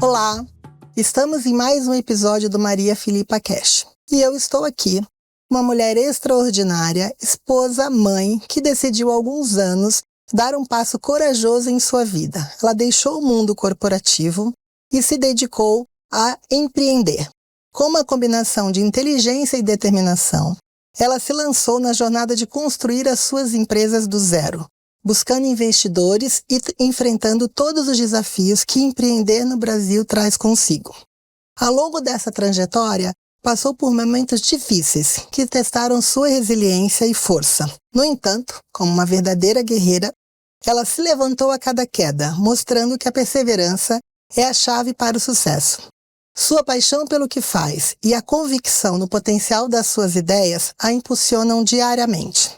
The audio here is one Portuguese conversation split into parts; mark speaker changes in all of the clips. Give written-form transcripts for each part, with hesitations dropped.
Speaker 1: Olá! Estamos em mais um episódio do Maria Filipa Cash. E eu estou aqui, uma mulher extraordinária, esposa, mãe, que decidiu há alguns anos dar um passo corajoso em sua vida. Ela deixou o mundo corporativo e se dedicou a empreender. Com uma combinação de inteligência e determinação, ela se lançou na jornada de construir as suas empresas do zero, buscando investidores e enfrentando todos os desafios que empreender no Brasil traz consigo. Ao longo dessa trajetória, passou por momentos difíceis que testaram sua resiliência e força. No entanto, como uma verdadeira guerreira, ela se levantou a cada queda, mostrando que a perseverança é a chave para o sucesso. Sua paixão pelo que faz e a convicção no potencial das suas ideias a impulsionam diariamente.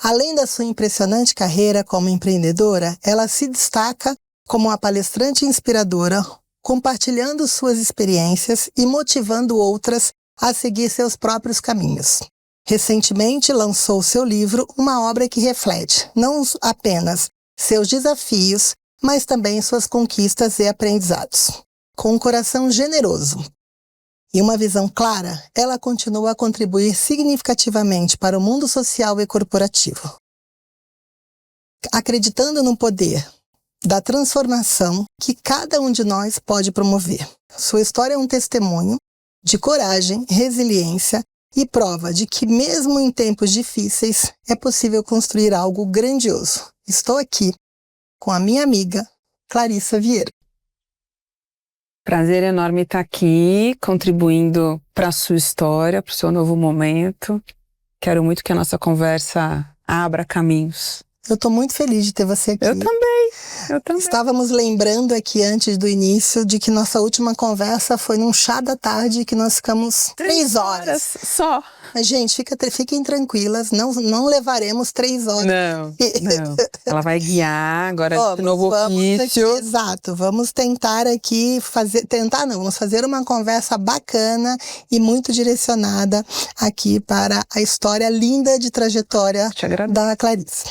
Speaker 1: Além da sua impressionante carreira como empreendedora, ela se destaca como uma palestrante inspiradora, compartilhando suas experiências e motivando outras a seguir seus próprios caminhos. Recentemente lançou seu livro, uma obra que reflete não apenas seus desafios, mas também suas conquistas e aprendizados. Com um coração generoso e uma visão clara, ela continua a contribuir significativamente para o mundo social e corporativo. Acreditando no poder da transformação que cada um de nós pode promover. Sua história é um testemunho de coragem, resiliência e prova de que mesmo em tempos difíceis é possível construir algo grandioso. Estou aqui com a minha amiga Clarissa Vieira.
Speaker 2: Prazer enorme estar aqui, contribuindo para a sua história, para o seu novo momento. Quero muito que a nossa conversa abra caminhos.
Speaker 1: Eu estou muito feliz de ter você aqui.
Speaker 2: Eu também.
Speaker 1: Estávamos lembrando aqui antes do início de que nossa última conversa foi num chá da tarde que nós ficamos 3 horas.
Speaker 2: Só.
Speaker 1: Mas, gente, fiquem tranquilas, não levaremos 3 horas.
Speaker 2: Não. Ela vai guiar agora de novo ofício.
Speaker 1: Exato, vamos tentar aqui vamos fazer uma conversa bacana e muito direcionada aqui para a história linda de trajetória da Clarissa.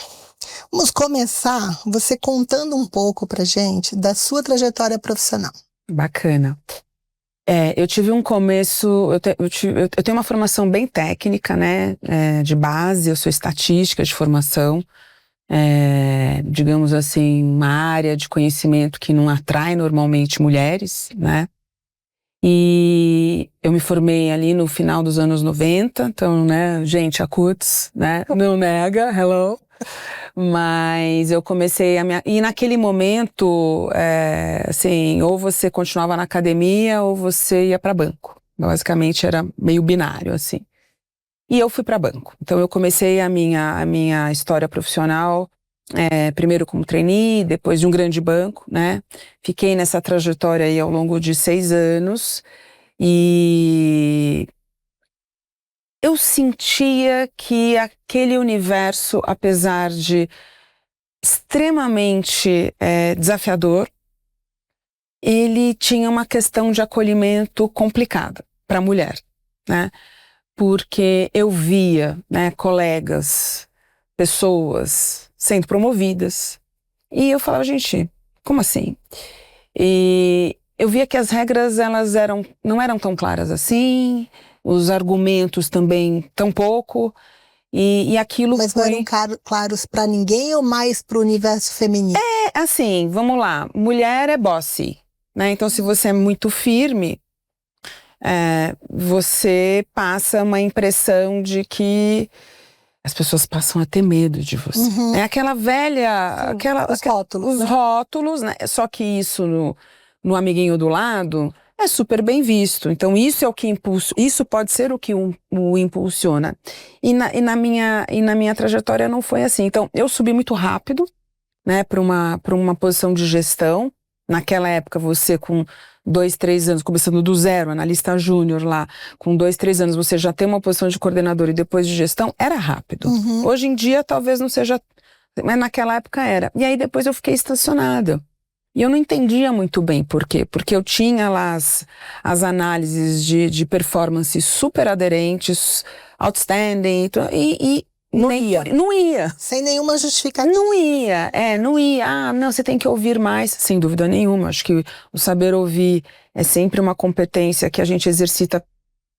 Speaker 1: Vamos começar você contando um pouco pra gente da sua trajetória profissional.
Speaker 2: Bacana. Eu tive um começo, eu tenho uma formação bem técnica, né, de base, eu sou estatística de formação, digamos assim, uma área de conhecimento que não atrai normalmente mulheres, né, e eu me formei ali no final dos anos 90, então, né, gente, a CUTS, né, não nega, hello. Mas eu comecei e naquele momento, assim, ou você continuava na academia ou você ia para banco. Basicamente era meio binário, assim. E eu fui para banco. Então eu comecei a minha história profissional, primeiro como trainee, depois de um grande banco, né? Fiquei nessa trajetória aí ao longo de 6 anos e eu sentia que aquele universo, apesar de extremamente desafiador, ele tinha uma questão de acolhimento complicada para a mulher, né? Porque eu via, né, colegas, pessoas sendo promovidas e eu falava, gente, como assim? E eu via que as regras não eram tão claras assim, os argumentos também tão pouco, e aquilo
Speaker 1: Mas
Speaker 2: foi...
Speaker 1: não eram claros para ninguém ou mais para o universo feminino?
Speaker 2: Assim, vamos lá, mulher é bossy, né? Então se você é muito firme, você passa uma impressão de que as pessoas passam a ter medo de você.
Speaker 1: Uhum.
Speaker 2: É aquela velha...
Speaker 1: Os
Speaker 2: rótulos, né? Só que isso no amiguinho do lado é super bem visto. Então isso é o que isso pode ser o que o impulsiona. E na minha trajetória não foi assim. Então eu subi muito rápido, né, para uma posição de gestão. Naquela época você com 2, 3 anos, começando do zero, analista júnior lá, com 2, 3 anos você já tem uma posição de coordenador e depois de gestão, era rápido.
Speaker 1: Uhum.
Speaker 2: Hoje em dia talvez não seja, mas naquela época era. E aí depois eu fiquei estacionada. E eu não entendia muito bem por quê. Porque eu tinha lá as análises de performance super aderentes, outstanding, e
Speaker 1: Não ia.
Speaker 2: Não ia.
Speaker 1: Sem nenhuma justificativa.
Speaker 2: Não ia, não ia. Ah, não, você tem que ouvir mais, sem dúvida nenhuma. Acho que o saber ouvir é sempre uma competência que a gente exercita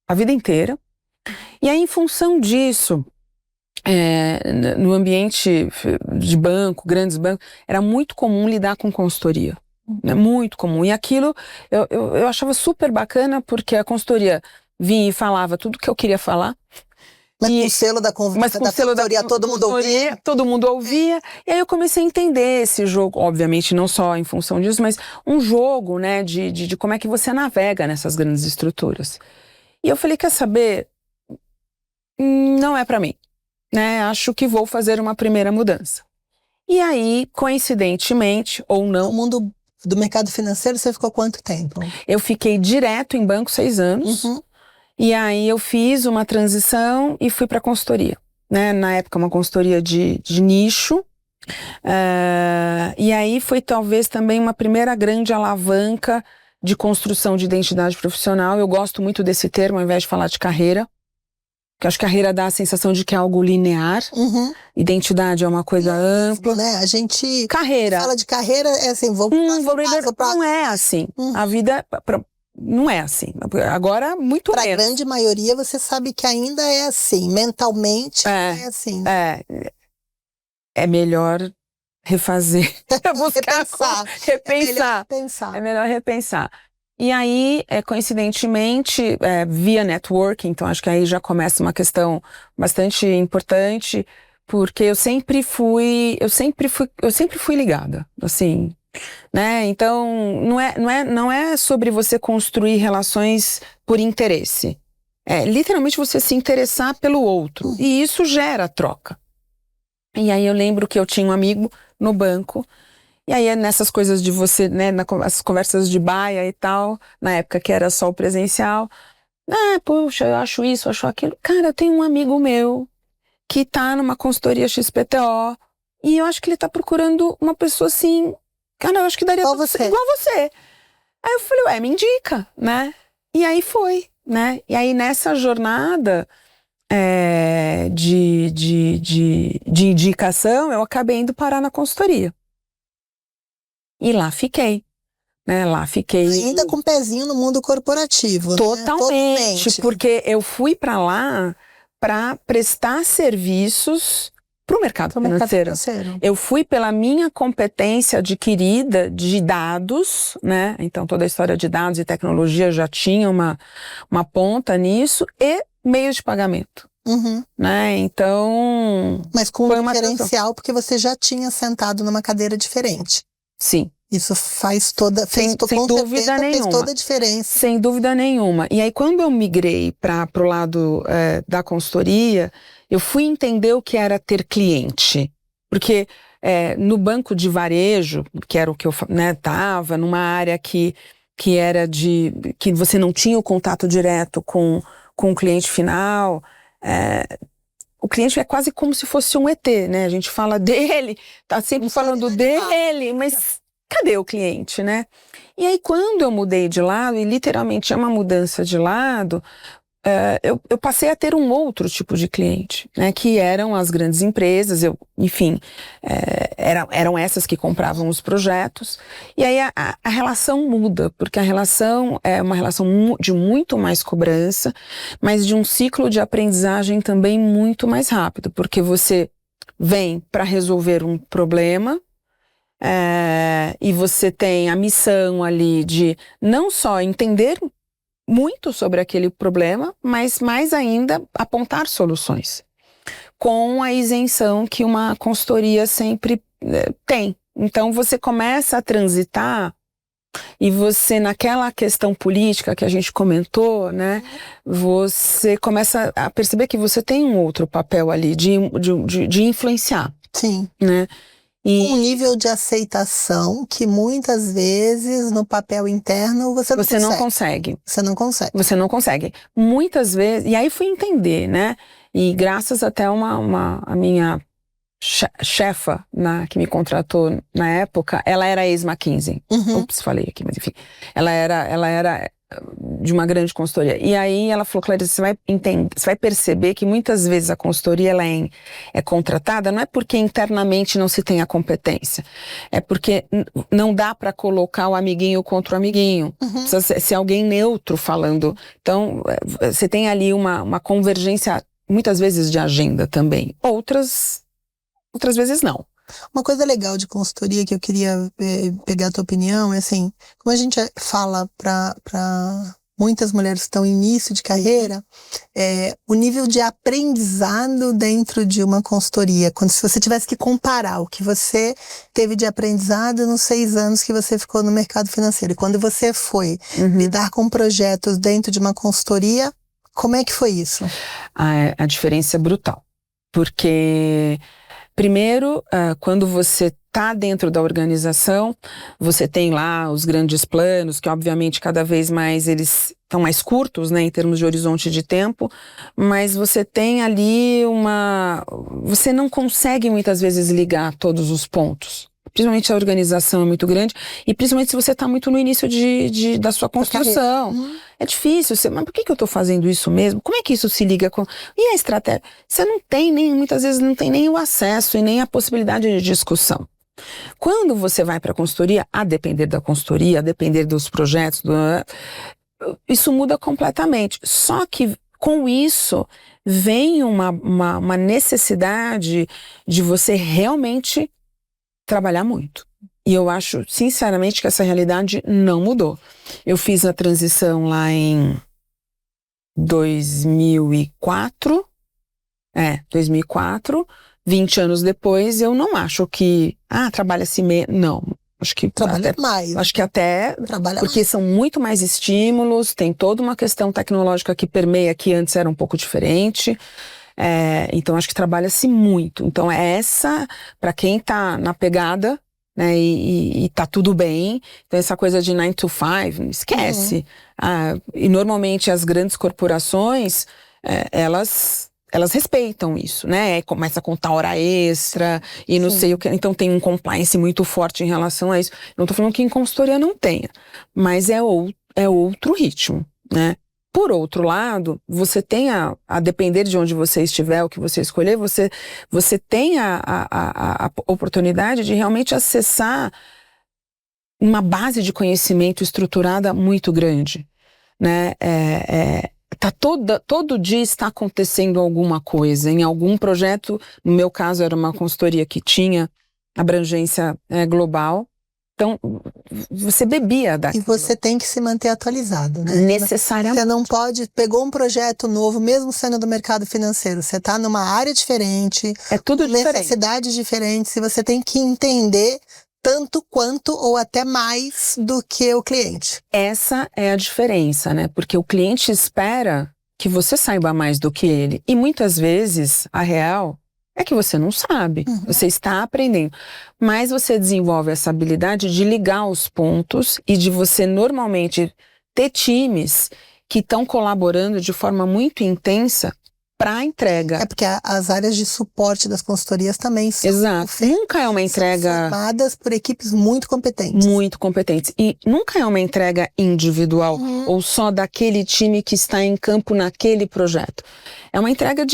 Speaker 2: a vida inteira. E aí, em função disso, no ambiente de banco, grandes bancos, era muito comum lidar com consultoria. Né? Muito comum. E aquilo eu achava super bacana, porque a consultoria vinha e falava tudo que eu queria falar.
Speaker 1: Mas com o selo da consultoria, todo mundo ouvia.
Speaker 2: Todo mundo ouvia. E aí eu comecei a entender esse jogo, obviamente não só em função disso, mas um jogo, né, de como é que você navega nessas grandes estruturas. E eu falei, quer saber? Não é pra mim, né? Acho que vou fazer uma primeira mudança. E aí, coincidentemente, ou não...
Speaker 1: No mundo do mercado financeiro, você ficou quanto tempo?
Speaker 2: Eu fiquei direto em banco 6 anos.
Speaker 1: Uhum.
Speaker 2: E aí eu fiz uma transição e fui para consultoria, né? Na época uma consultoria de nicho. E aí foi talvez também uma primeira grande alavanca de construção de identidade profissional. Eu gosto muito desse termo, ao invés de falar de carreira. Porque acho que carreira dá a sensação de que é algo linear.
Speaker 1: Uhum.
Speaker 2: Identidade é uma coisa ampla.
Speaker 1: Né? A gente
Speaker 2: fala
Speaker 1: de carreira, é assim,
Speaker 2: não é assim. A vida... Não é assim. Agora, muito menos.
Speaker 1: Para a grande maioria, você sabe que ainda é assim. Mentalmente, é assim.
Speaker 2: É melhor refazer.
Speaker 1: Repensar.
Speaker 2: É melhor repensar. E aí, coincidentemente, via networking, então acho que aí já começa uma questão bastante importante, porque eu sempre fui ligada, assim... Né? Então, não é sobre você construir relações por interesse. É literalmente você se interessar pelo outro. E isso gera troca. E aí eu lembro que eu tinha um amigo no banco, e aí nessas coisas de você, né, as conversas de baia e tal, na época que era só o presencial, puxa, eu acho isso, eu acho aquilo. Cara, tem um amigo meu que tá numa consultoria XPTO, e eu acho que ele tá procurando uma pessoa assim... Cara, eu acho que daria igual você. Aí eu falei, me indica, né? E aí foi, né? E aí nessa jornada de indicação, eu acabei indo parar na consultoria. E lá fiquei, né?
Speaker 1: Ainda com um pezinho no mundo corporativo,
Speaker 2: Totalmente,
Speaker 1: né?
Speaker 2: porque eu fui para lá para prestar serviços pro mercado financeiro. Eu fui pela minha competência adquirida de dados, né? Então toda a história de dados e tecnologia já tinha uma ponta nisso, e meios de pagamento.
Speaker 1: Uhum.
Speaker 2: Né? Então...
Speaker 1: Mas com um diferencial, porque você já tinha sentado numa cadeira diferente.
Speaker 2: Sim.
Speaker 1: Isso faz toda...
Speaker 2: Sem dúvida nenhuma.
Speaker 1: Fez toda a diferença.
Speaker 2: Sem dúvida nenhuma. E aí quando eu migrei pro lado da consultoria, eu fui entender o que era ter cliente. Porque no banco de varejo, que era o que eu tava, numa área que era que você não tinha o contato direto com o cliente final, o cliente é quase como se fosse um ET, né? A gente fala dele, tá sempre falando dele, mas cadê o cliente, né? E aí quando eu mudei de lado, e literalmente é uma mudança de lado, eu passei a ter um outro tipo de cliente, né, que eram as grandes empresas, eram essas que compravam os projetos, e aí a relação muda, porque a relação é uma relação de muito mais cobrança, mas de um ciclo de aprendizagem também muito mais rápido, porque você vem para resolver um problema, e você tem a missão ali de não só entender muito sobre aquele problema, mas mais ainda apontar soluções, com a isenção que uma consultoria sempre tem. Então você começa a transitar e você, naquela questão política que a gente comentou, né, você começa a perceber que você tem um outro papel ali de influenciar.
Speaker 1: Sim.
Speaker 2: Né?
Speaker 1: Um nível de aceitação que muitas vezes no papel interno você não consegue. Você não consegue.
Speaker 2: Muitas vezes, e aí fui entender, né? E graças até a minha chefa que me contratou na época, ela era ex-McKinsey.
Speaker 1: Uhum.
Speaker 2: Ups, falei aqui, mas enfim. Ela era de uma grande consultoria. E aí ela falou, Clarice, você vai perceber que muitas vezes a consultoria ela é contratada, não é porque internamente não se tem a competência, é porque não dá para colocar o amiguinho contra o amiguinho. Precisa ser alguém neutro falando. Então, você tem ali uma convergência, muitas vezes de agenda também. Outras vezes não.
Speaker 1: Uma coisa legal de consultoria que eu queria pegar a tua opinião é assim, como a gente fala para muitas mulheres que estão em início de carreira, o nível de aprendizado dentro de uma consultoria, se você tivesse que comparar o que você teve de aprendizado nos 6 anos que você ficou no mercado financeiro, e quando você foi lidar com projetos dentro de uma consultoria, como é que foi isso?
Speaker 2: A diferença é brutal, porque primeiro, quando você está dentro da organização, você tem lá os grandes planos, que obviamente cada vez mais eles estão mais curtos, né, em termos de horizonte de tempo, mas você tem ali você não consegue muitas vezes ligar todos os pontos. Principalmente a organização é muito grande, e principalmente se você está muito no início da sua construção. É difícil, mas por que eu estou fazendo isso mesmo? Como é que isso se liga com... E a estratégia? Você não tem muitas vezes não tem nem o acesso e nem a possibilidade de discussão. Quando você vai para a consultoria, a depender da consultoria, a depender dos projetos, isso muda completamente. Só que com isso vem uma necessidade de você realmente trabalhar muito. E eu acho, sinceramente, que essa realidade não mudou. Eu fiz a transição lá em 2004. 2004. 20 anos depois, eu não acho que... trabalha-se não. Acho que
Speaker 1: trabalha mais.
Speaker 2: Acho que até...
Speaker 1: Trabalha
Speaker 2: porque
Speaker 1: mais.
Speaker 2: São muito mais estímulos, tem toda uma questão tecnológica que permeia, que antes era um pouco diferente. Então acho que trabalha-se muito. Então para quem tá na pegada, né, e tá tudo bem, então essa coisa de 9 to 5, esquece. E normalmente as grandes corporações, elas respeitam isso, né? Começa a contar hora extra e não sei o que. Então tem um compliance muito forte em relação a isso. Não tô falando que em consultoria não tenha, mas é outro ritmo, né? Por outro lado, você tem a depender de onde você estiver, o que você escolher, você tem a oportunidade de realmente acessar uma base de conhecimento estruturada muito grande, né? Todo dia está acontecendo alguma coisa, em algum projeto. No meu caso era uma consultoria que tinha abrangência global. Então, você bebia daquilo.
Speaker 1: E você tem que se manter atualizado, né?
Speaker 2: Necessariamente.
Speaker 1: Você não pegou um projeto novo, mesmo sendo do mercado financeiro, você está numa área diferente.
Speaker 2: É tudo diferente.
Speaker 1: Necessidades diferentes, e você tem que entender tanto quanto ou até mais do que o cliente.
Speaker 2: Essa é a diferença, né? Porque o cliente espera que você saiba mais do que ele. E muitas vezes, a real é que você não sabe. Você está aprendendo. Mas você desenvolve essa habilidade de ligar os pontos e de você normalmente ter times que estão colaborando de forma muito intensa para a entrega.
Speaker 1: Porque as áreas de suporte das consultorias também são...
Speaker 2: Exato. Nunca é uma entrega...
Speaker 1: São formadas por equipes muito competentes.
Speaker 2: Muito competentes. E nunca é uma entrega individual ou só daquele time que está em campo naquele projeto. É uma entrega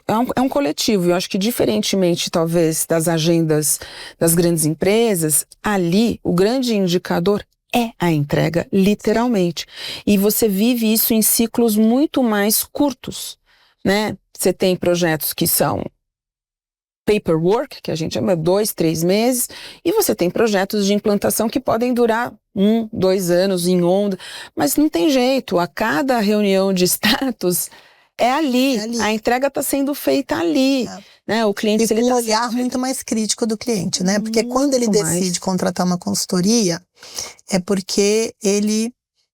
Speaker 2: é um coletivo. Eu acho que diferentemente, talvez, das agendas das grandes empresas, ali o grande indicador é a entrega, literalmente. E você vive isso em ciclos muito mais curtos, né? Você tem projetos que são paperwork, que a gente chama 2, 3 meses, e você tem projetos de implantação que podem durar 1, 2 anos em onda, mas não tem jeito, a cada reunião de status é ali. A entrega está sendo feita ali, né? O cliente...
Speaker 1: E com um olhar muito mais crítico do cliente, né? Porque quando ele decide contratar uma consultoria, é porque ele...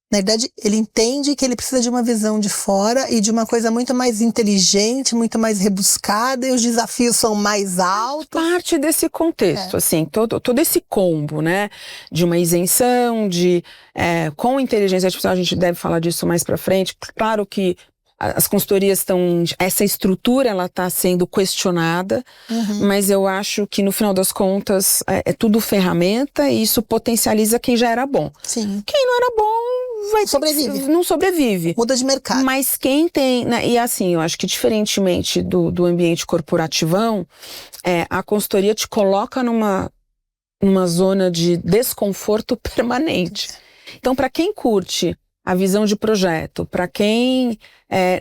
Speaker 1: Na verdade, ele entende que ele precisa de uma visão de fora e de uma coisa muito mais inteligente, muito mais rebuscada, e os desafios são mais altos.
Speaker 2: Parte desse contexto, assim, todo esse combo, né? De uma isenção, com inteligência artificial, a gente deve falar disso mais pra frente. Claro que as consultorias estão, essa estrutura ela está sendo questionada, mas eu acho que no final das contas é tudo ferramenta e isso potencializa quem já era bom.
Speaker 1: Sim.
Speaker 2: Quem não era bom não sobrevive.
Speaker 1: Muda de mercado.
Speaker 2: Mas quem tem, né, e assim, eu acho que diferentemente do ambiente corporativão, a consultoria te coloca numa zona de desconforto permanente. Então, para quem curte a visão de projeto, para quem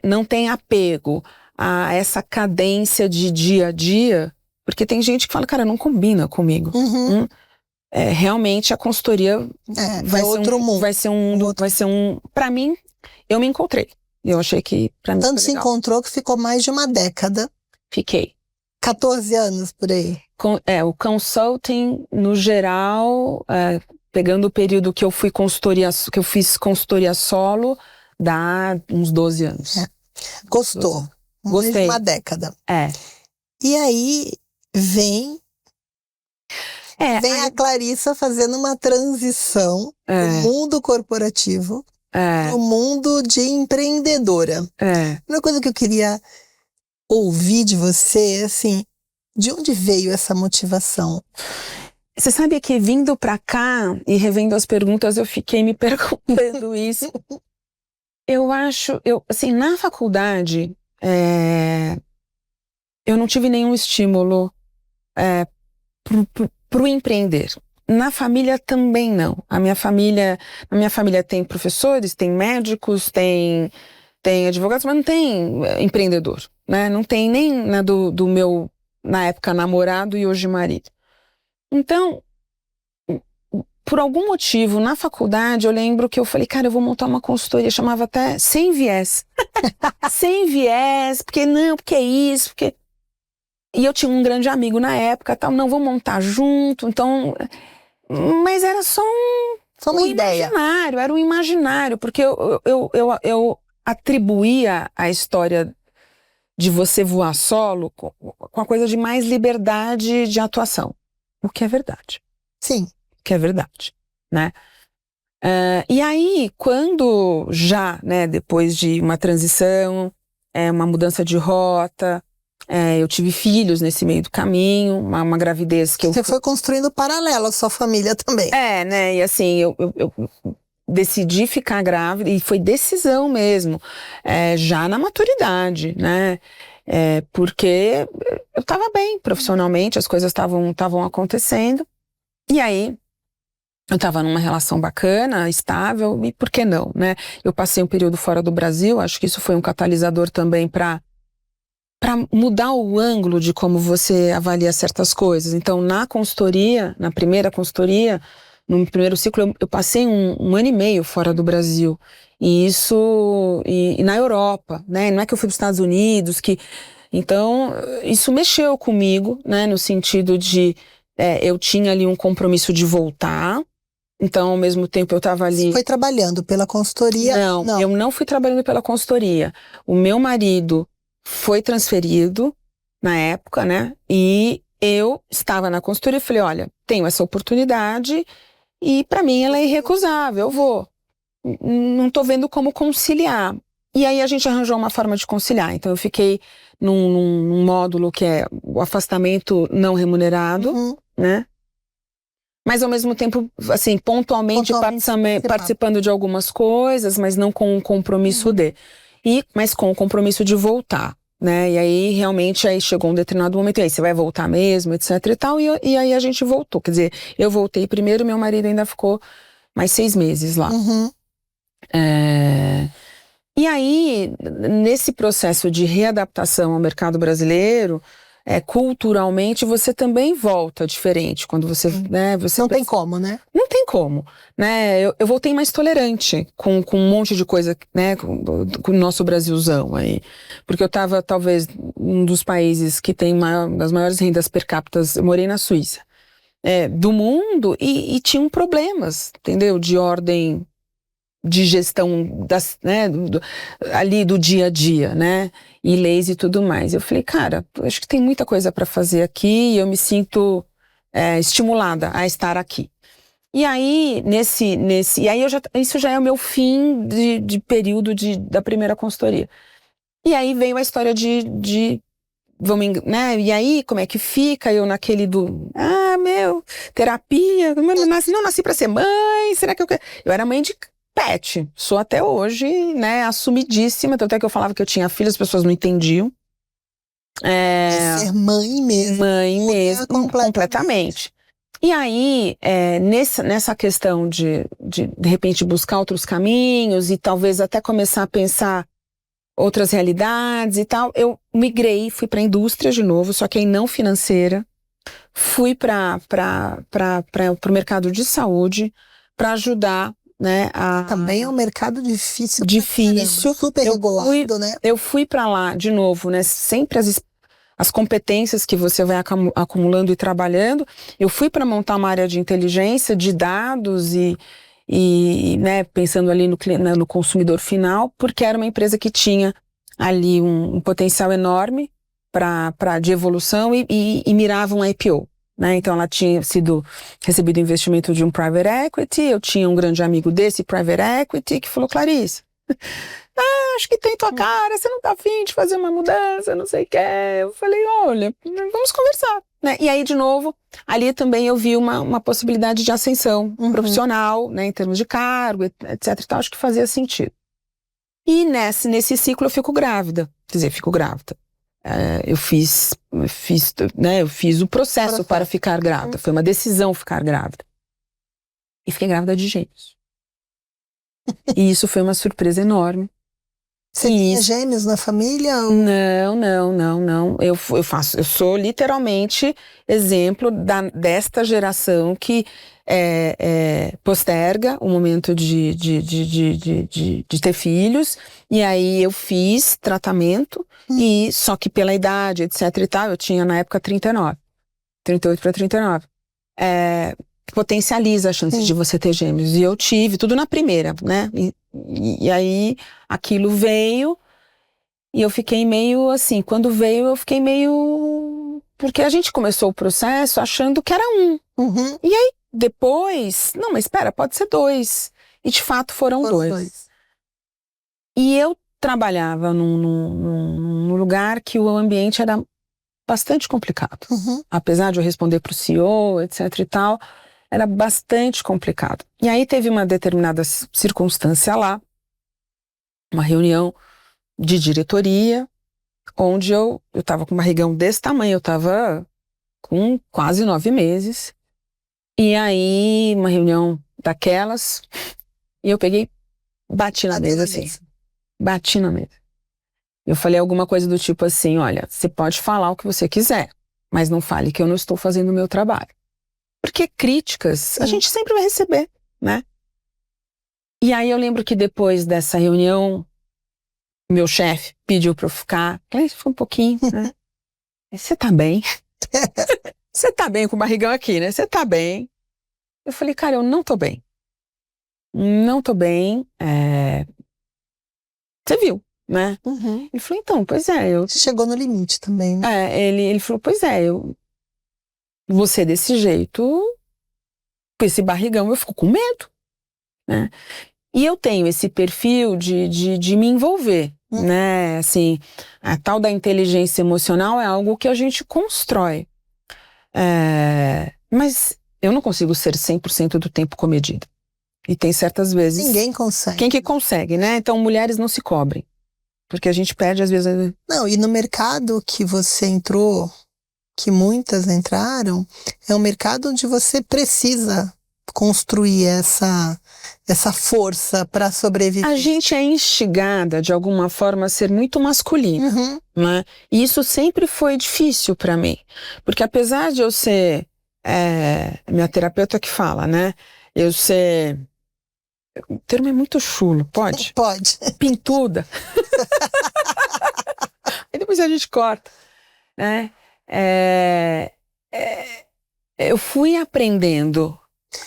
Speaker 2: não tem apego a essa cadência de dia a dia, porque tem gente que fala, cara, não combina comigo. Realmente a consultoria vai ser um para mim, eu me encontrei. Eu achei que para mim
Speaker 1: tanto se encontrou que ficou mais de uma década.
Speaker 2: Fiquei.
Speaker 1: 14 anos por aí.
Speaker 2: O consulting, no geral, pegando o período que eu fiz consultoria solo, dá uns 12 anos.
Speaker 1: Gostou.
Speaker 2: Gostei.
Speaker 1: Mais de uma década. E aí vem a Clarissa fazendo uma transição do mundo corporativo pro mundo de empreendedora. Uma coisa que eu queria ouvir de você, assim, de onde veio essa motivação?
Speaker 2: Você sabe que vindo pra cá e revendo as perguntas, eu fiquei me perguntando isso. Eu acho, assim, na faculdade, eu não tive nenhum estímulo pro empreender. Na família também não. Na minha família tem professores, tem médicos, tem advogados, mas não tem empreendedor, né? Não tem nem do meu, na época, namorado e hoje marido. Então, por algum motivo, na faculdade, eu lembro que eu falei, cara, eu vou montar uma consultoria, chamava até Sem Viés. Sem Viés, porque é isso, porque... E eu tinha um grande amigo na época, tal, não, vou montar junto, então... Mas era só
Speaker 1: uma ideia.
Speaker 2: Imaginário, era um imaginário, porque eu atribuía a história de você voar solo com a coisa de mais liberdade de atuação. O que é verdade.
Speaker 1: Sim.
Speaker 2: O que é verdade, né? E aí, quando já, né, depois de uma transição, uma mudança de rota, eu tive filhos nesse meio do caminho, uma gravidez que
Speaker 1: Você foi construindo paralelo à sua família também.
Speaker 2: Né, e assim, eu decidi ficar grávida, e foi decisão mesmo, já na maturidade, né? Porque eu estava bem profissionalmente, as coisas estavam acontecendo, e aí eu estava numa relação bacana, estável, e por que não, né? Eu passei um período fora do Brasil, acho que isso foi um catalisador também para mudar o ângulo de como você avalia certas coisas. Então, na primeira consultoria, no primeiro ciclo, eu passei um ano e meio fora do Brasil. E isso, e na Europa, né? Não é que eu fui para os Estados Unidos, então, isso mexeu comigo, né? No sentido de, eu tinha ali um compromisso de voltar. Então, ao mesmo tempo, eu estava ali...
Speaker 1: Você foi trabalhando pela consultoria?
Speaker 2: Não, eu não fui trabalhando pela consultoria. O meu marido foi transferido na época, né? E eu estava na consultoria e falei, olha, tenho essa oportunidade e para mim ela é irrecusável, eu vou. Não tô vendo como conciliar. E aí a gente arranjou uma forma de conciliar. Então eu fiquei num módulo que é o afastamento não remunerado, né? Mas ao mesmo tempo, assim, pontualmente participando de algumas coisas, mas não com o compromisso mas com o compromisso de voltar, né? E aí, realmente, aí chegou um determinado momento, e aí, você vai voltar mesmo, etc e tal, e aí a gente voltou. Quer dizer, eu voltei primeiro, meu marido ainda ficou mais 6 meses lá. E aí, nesse processo de readaptação ao mercado brasileiro, culturalmente, você também volta diferente. Quando você, né?
Speaker 1: Não tem como, né?
Speaker 2: Não tem como, né? Eu voltei mais tolerante com um monte de coisa, né? Com o nosso Brasilzão aí. Porque eu tava, talvez, um dos países que tem das maiores rendas per capita. Eu morei na Suíça. Do mundo e tinham problemas, entendeu? De ordem... de gestão ali do dia a dia, né? E leis e tudo mais. Eu falei, cara, acho que tem muita coisa para fazer aqui e eu me sinto estimulada a estar aqui. E aí, e aí isso já é o meu fim de período da primeira consultoria. E aí veio a história de vamos, né? E aí, como é que fica? Eu naquele terapia, não nasci pra ser mãe, será que eu quero? Eu era mãe de pet, sou até hoje, né, assumidíssima, tanto é que eu falava que eu tinha filho, as pessoas não entendiam.
Speaker 1: De ser mãe mesmo.
Speaker 2: Mãe mesmo, completamente. E aí, nessa questão de repente buscar outros caminhos e talvez até começar a pensar outras realidades e tal, eu migrei, fui para a indústria de novo, só que aí não financeira, fui para o mercado de saúde para ajudar, né,
Speaker 1: Também é um mercado difícil.
Speaker 2: Difícil.
Speaker 1: Super regulado, né?
Speaker 2: Eu fui para lá de novo, né, sempre as competências que você vai acumulando e trabalhando. Eu fui para montar uma área de inteligência, de dados e né, pensando ali no consumidor final, porque era uma empresa que tinha ali um potencial enorme de evolução e mirava um IPO. Né? Então ela tinha recebido investimento de um private equity, eu tinha um grande amigo desse private equity que falou, Clarice, acho que tem tua cara, você não tá afim de fazer uma mudança, não sei o que. Eu falei, olha, vamos conversar. Né? E aí, de novo, ali também eu vi uma possibilidade de ascensão profissional, né, em termos de cargo, etc e tal, acho que fazia sentido. E nesse ciclo eu fico grávida, quer dizer, fico grávida. Eu fiz o processo para ficar grávida, foi uma decisão ficar grávida. E fiquei grávida de gêmeos. E isso foi uma surpresa enorme.
Speaker 1: Você tinha gêmeos na família? Ou...
Speaker 2: Não. Eu sou literalmente exemplo desta geração que posterga o momento de ter filhos. E aí eu fiz tratamento, e só que pela idade, etc e tal, eu tinha na época 38 para 39. Potencializa a chance de você ter gêmeos. E eu tive, tudo na primeira, né? E aí aquilo veio e eu fiquei meio assim, quando veio eu fiquei meio... Porque a gente começou o processo achando que era um. E aí depois, não, mas espera, pode ser 2. E de fato foram dois. E eu trabalhava num lugar que o ambiente era bastante complicado. Apesar de eu responder pro CEO, etc e tal, era bastante complicado. E aí teve uma determinada circunstância lá, uma reunião de diretoria, onde eu tava com um barrigão desse tamanho, eu tava com quase 9 meses. E aí, uma reunião daquelas, e eu peguei, bati na mesa assim. Bati na mesa. Eu falei alguma coisa do tipo assim, olha, você pode falar o que você quiser, mas não fale que eu não estou fazendo o meu trabalho. Porque críticas a gente sempre vai receber, né? E aí eu lembro que depois dessa reunião, meu chefe pediu pra eu ficar. Aí foi um pouquinho, né? Você tá bem? Você tá bem com o barrigão aqui, né? Você tá bem? Eu falei, cara, eu não tô bem. Não tô bem. Você viu, né? Ele falou, então, pois é.
Speaker 1: Você chegou no limite também, né?
Speaker 2: Ele falou, pois é, você desse jeito, com esse barrigão, eu fico com medo, né? E eu tenho esse perfil de me envolver, né? Assim, a tal da inteligência emocional é algo que a gente constrói. Mas eu não consigo ser 100% do tempo comedida. E tem certas vezes...
Speaker 1: Ninguém consegue.
Speaker 2: Quem que consegue, né? Então, mulheres não se cobrem. Porque a gente perde, às vezes...
Speaker 1: Não, e no mercado que você entrou, que muitas entraram, é um mercado onde você precisa construir essa força para sobreviver.
Speaker 2: A gente é instigada, de alguma forma, a ser muito masculina, né? E isso sempre foi difícil para mim. Porque apesar de eu ser... minha terapeuta que fala, né? Eu ser... O termo é muito chulo, pode?
Speaker 1: Pode.
Speaker 2: Pintuda. E depois a gente corta, né? Eu fui aprendendo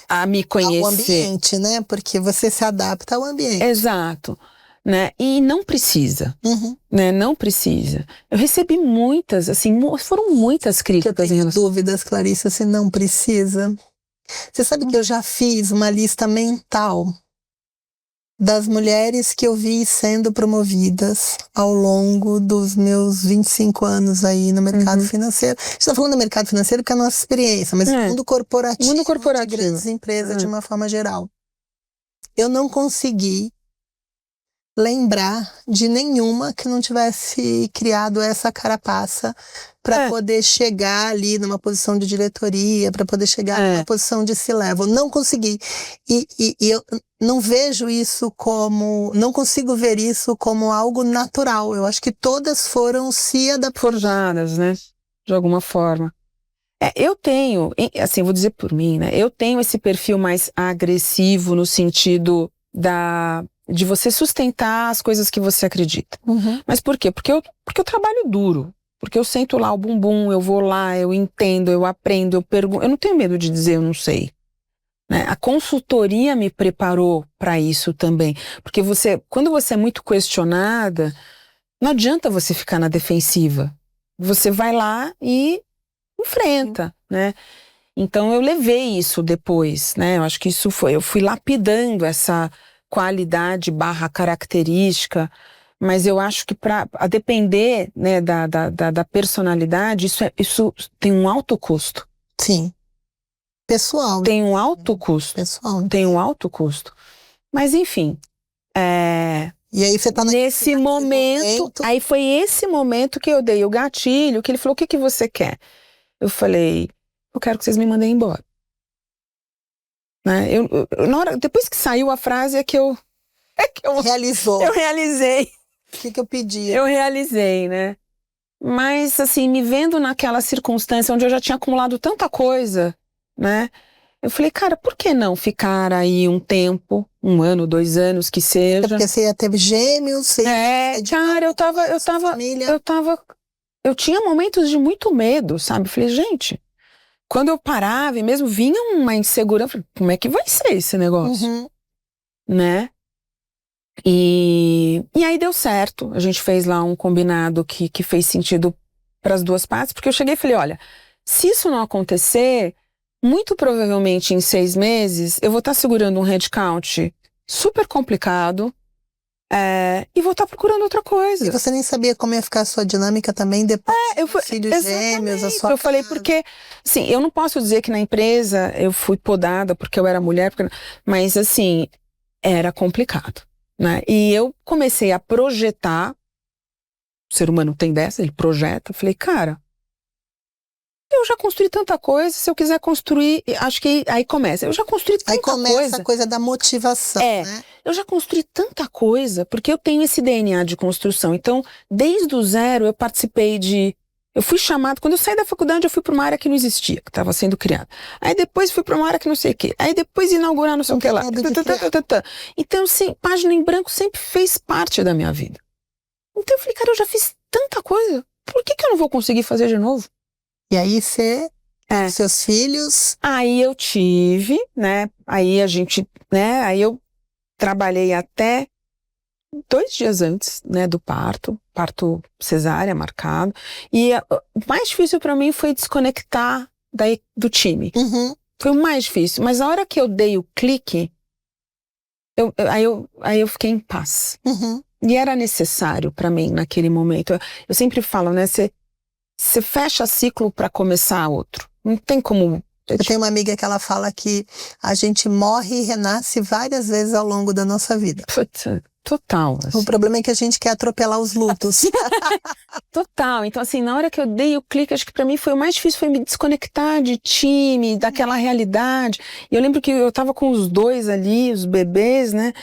Speaker 2: a me conhecer.
Speaker 1: Ao ambiente, né? Porque você se adapta ao ambiente.
Speaker 2: Exato. Né? E não precisa. Né? Não precisa. Eu recebi muitas, assim, foram muitas críticas.
Speaker 1: Eu tenho dúvidas, Clarice, se não precisa. Você sabe que eu já fiz uma lista mental das mulheres que eu vi sendo promovidas ao longo dos meus 25 anos aí no mercado financeiro. A gente está falando do mercado financeiro porque é a nossa experiência, mas o mundo corporativo, de grandes empresas de uma forma geral. Eu não consegui lembrar de nenhuma que não tivesse criado essa carapaça para poder chegar ali numa posição de diretoria, para poder chegar numa posição de C-level. Não consegui. E eu não vejo isso como... Não consigo ver isso como algo natural. Eu acho que todas foram se adaptando.
Speaker 2: Forjadas, né? De alguma forma. Eu tenho, assim, vou dizer por mim, né? Eu tenho esse perfil mais agressivo no sentido de você sustentar as coisas que você acredita. Mas por quê? Porque eu trabalho duro. Porque eu sento lá o bumbum, eu vou lá, eu entendo, eu aprendo, eu pergunto. Eu não tenho medo de dizer eu não sei. Né? A consultoria me preparou para isso também. Porque quando você é muito questionada, não adianta você ficar na defensiva. Você vai lá e enfrenta, né? Então eu levei isso depois, né? Eu acho que eu fui lapidando essa qualidade / característica, mas eu acho que a depender, né, da personalidade, isso tem um alto custo.
Speaker 1: Sim. Pessoal.
Speaker 2: Tem um alto custo.
Speaker 1: Pessoal.
Speaker 2: Tem um alto custo. Mas enfim,
Speaker 1: e aí você tá
Speaker 2: nesse momento, aí foi esse momento que eu dei o gatilho, que ele falou, o que você quer? Eu falei, eu quero que vocês me mandem embora. Né? Depois que saiu a frase é que eu
Speaker 1: realizou.
Speaker 2: Eu realizei.
Speaker 1: O que eu pedia?
Speaker 2: Eu realizei, né? Mas, assim, me vendo naquela circunstância onde eu já tinha acumulado tanta coisa, né? Eu falei, cara, por que não ficar aí um tempo, 1 ano, 2 anos, que seja?
Speaker 1: Porque você teve gêmeos,
Speaker 2: cara, eu tinha momentos de muito medo, sabe? Eu falei, gente, quando eu parava e mesmo vinha uma insegurança, eu falei, como é que vai ser esse negócio? Né? E aí deu certo, a gente fez lá um combinado que fez sentido para as duas partes, porque eu cheguei e falei, olha, se isso não acontecer, muito provavelmente em 6 meses eu vou estar segurando um headcount super complicado e vou estar procurando outra coisa.
Speaker 1: E você nem sabia como ia ficar a sua dinâmica também depois dos filhos gêmeos, a sua
Speaker 2: Eu falei, porque, assim, eu não posso dizer que na empresa eu fui podada porque eu era mulher, mas assim, era complicado. Né? E eu comecei a projetar, o ser humano tem dessa, ele projeta, falei, cara, eu já construí tanta coisa, se eu quiser construir, acho que aí começa, eu já construí tanta coisa.
Speaker 1: Aí começa a coisa da motivação, né?
Speaker 2: Eu já construí tanta coisa, porque eu tenho esse DNA de construção, então, desde o zero eu participei eu fui chamado, quando eu saí da faculdade eu fui para uma área que não existia, que estava sendo criada. Aí depois fui para uma área que não sei o quê. Aí depois inaugurar não sei o que lá. Então, assim, página em branco sempre fez parte da minha vida. Então eu falei, cara, eu já fiz tanta coisa. Por que eu não vou conseguir fazer de novo?
Speaker 1: E aí seus filhos...
Speaker 2: Aí eu tive, né? Aí a gente, né? Aí eu trabalhei até 2 dias antes, né, do parto cesárea marcado, e o mais difícil para mim foi desconectar do time. Foi o mais difícil, mas a hora que eu dei o clique, aí eu fiquei em paz. E era necessário para mim naquele momento. Eu sempre falo, né, você fecha ciclo para começar outro. Não tem como...
Speaker 1: Eu tenho uma amiga que ela fala que a gente morre e renasce várias vezes ao longo da nossa vida.
Speaker 2: Total. Assim.
Speaker 1: O problema é que a gente quer atropelar os lutos.
Speaker 2: Total. Então, assim, na hora que eu dei o clique, acho que pra mim foi o mais difícil, foi me desconectar de time, daquela realidade. E eu lembro que eu tava com os 2 ali, os bebês, né?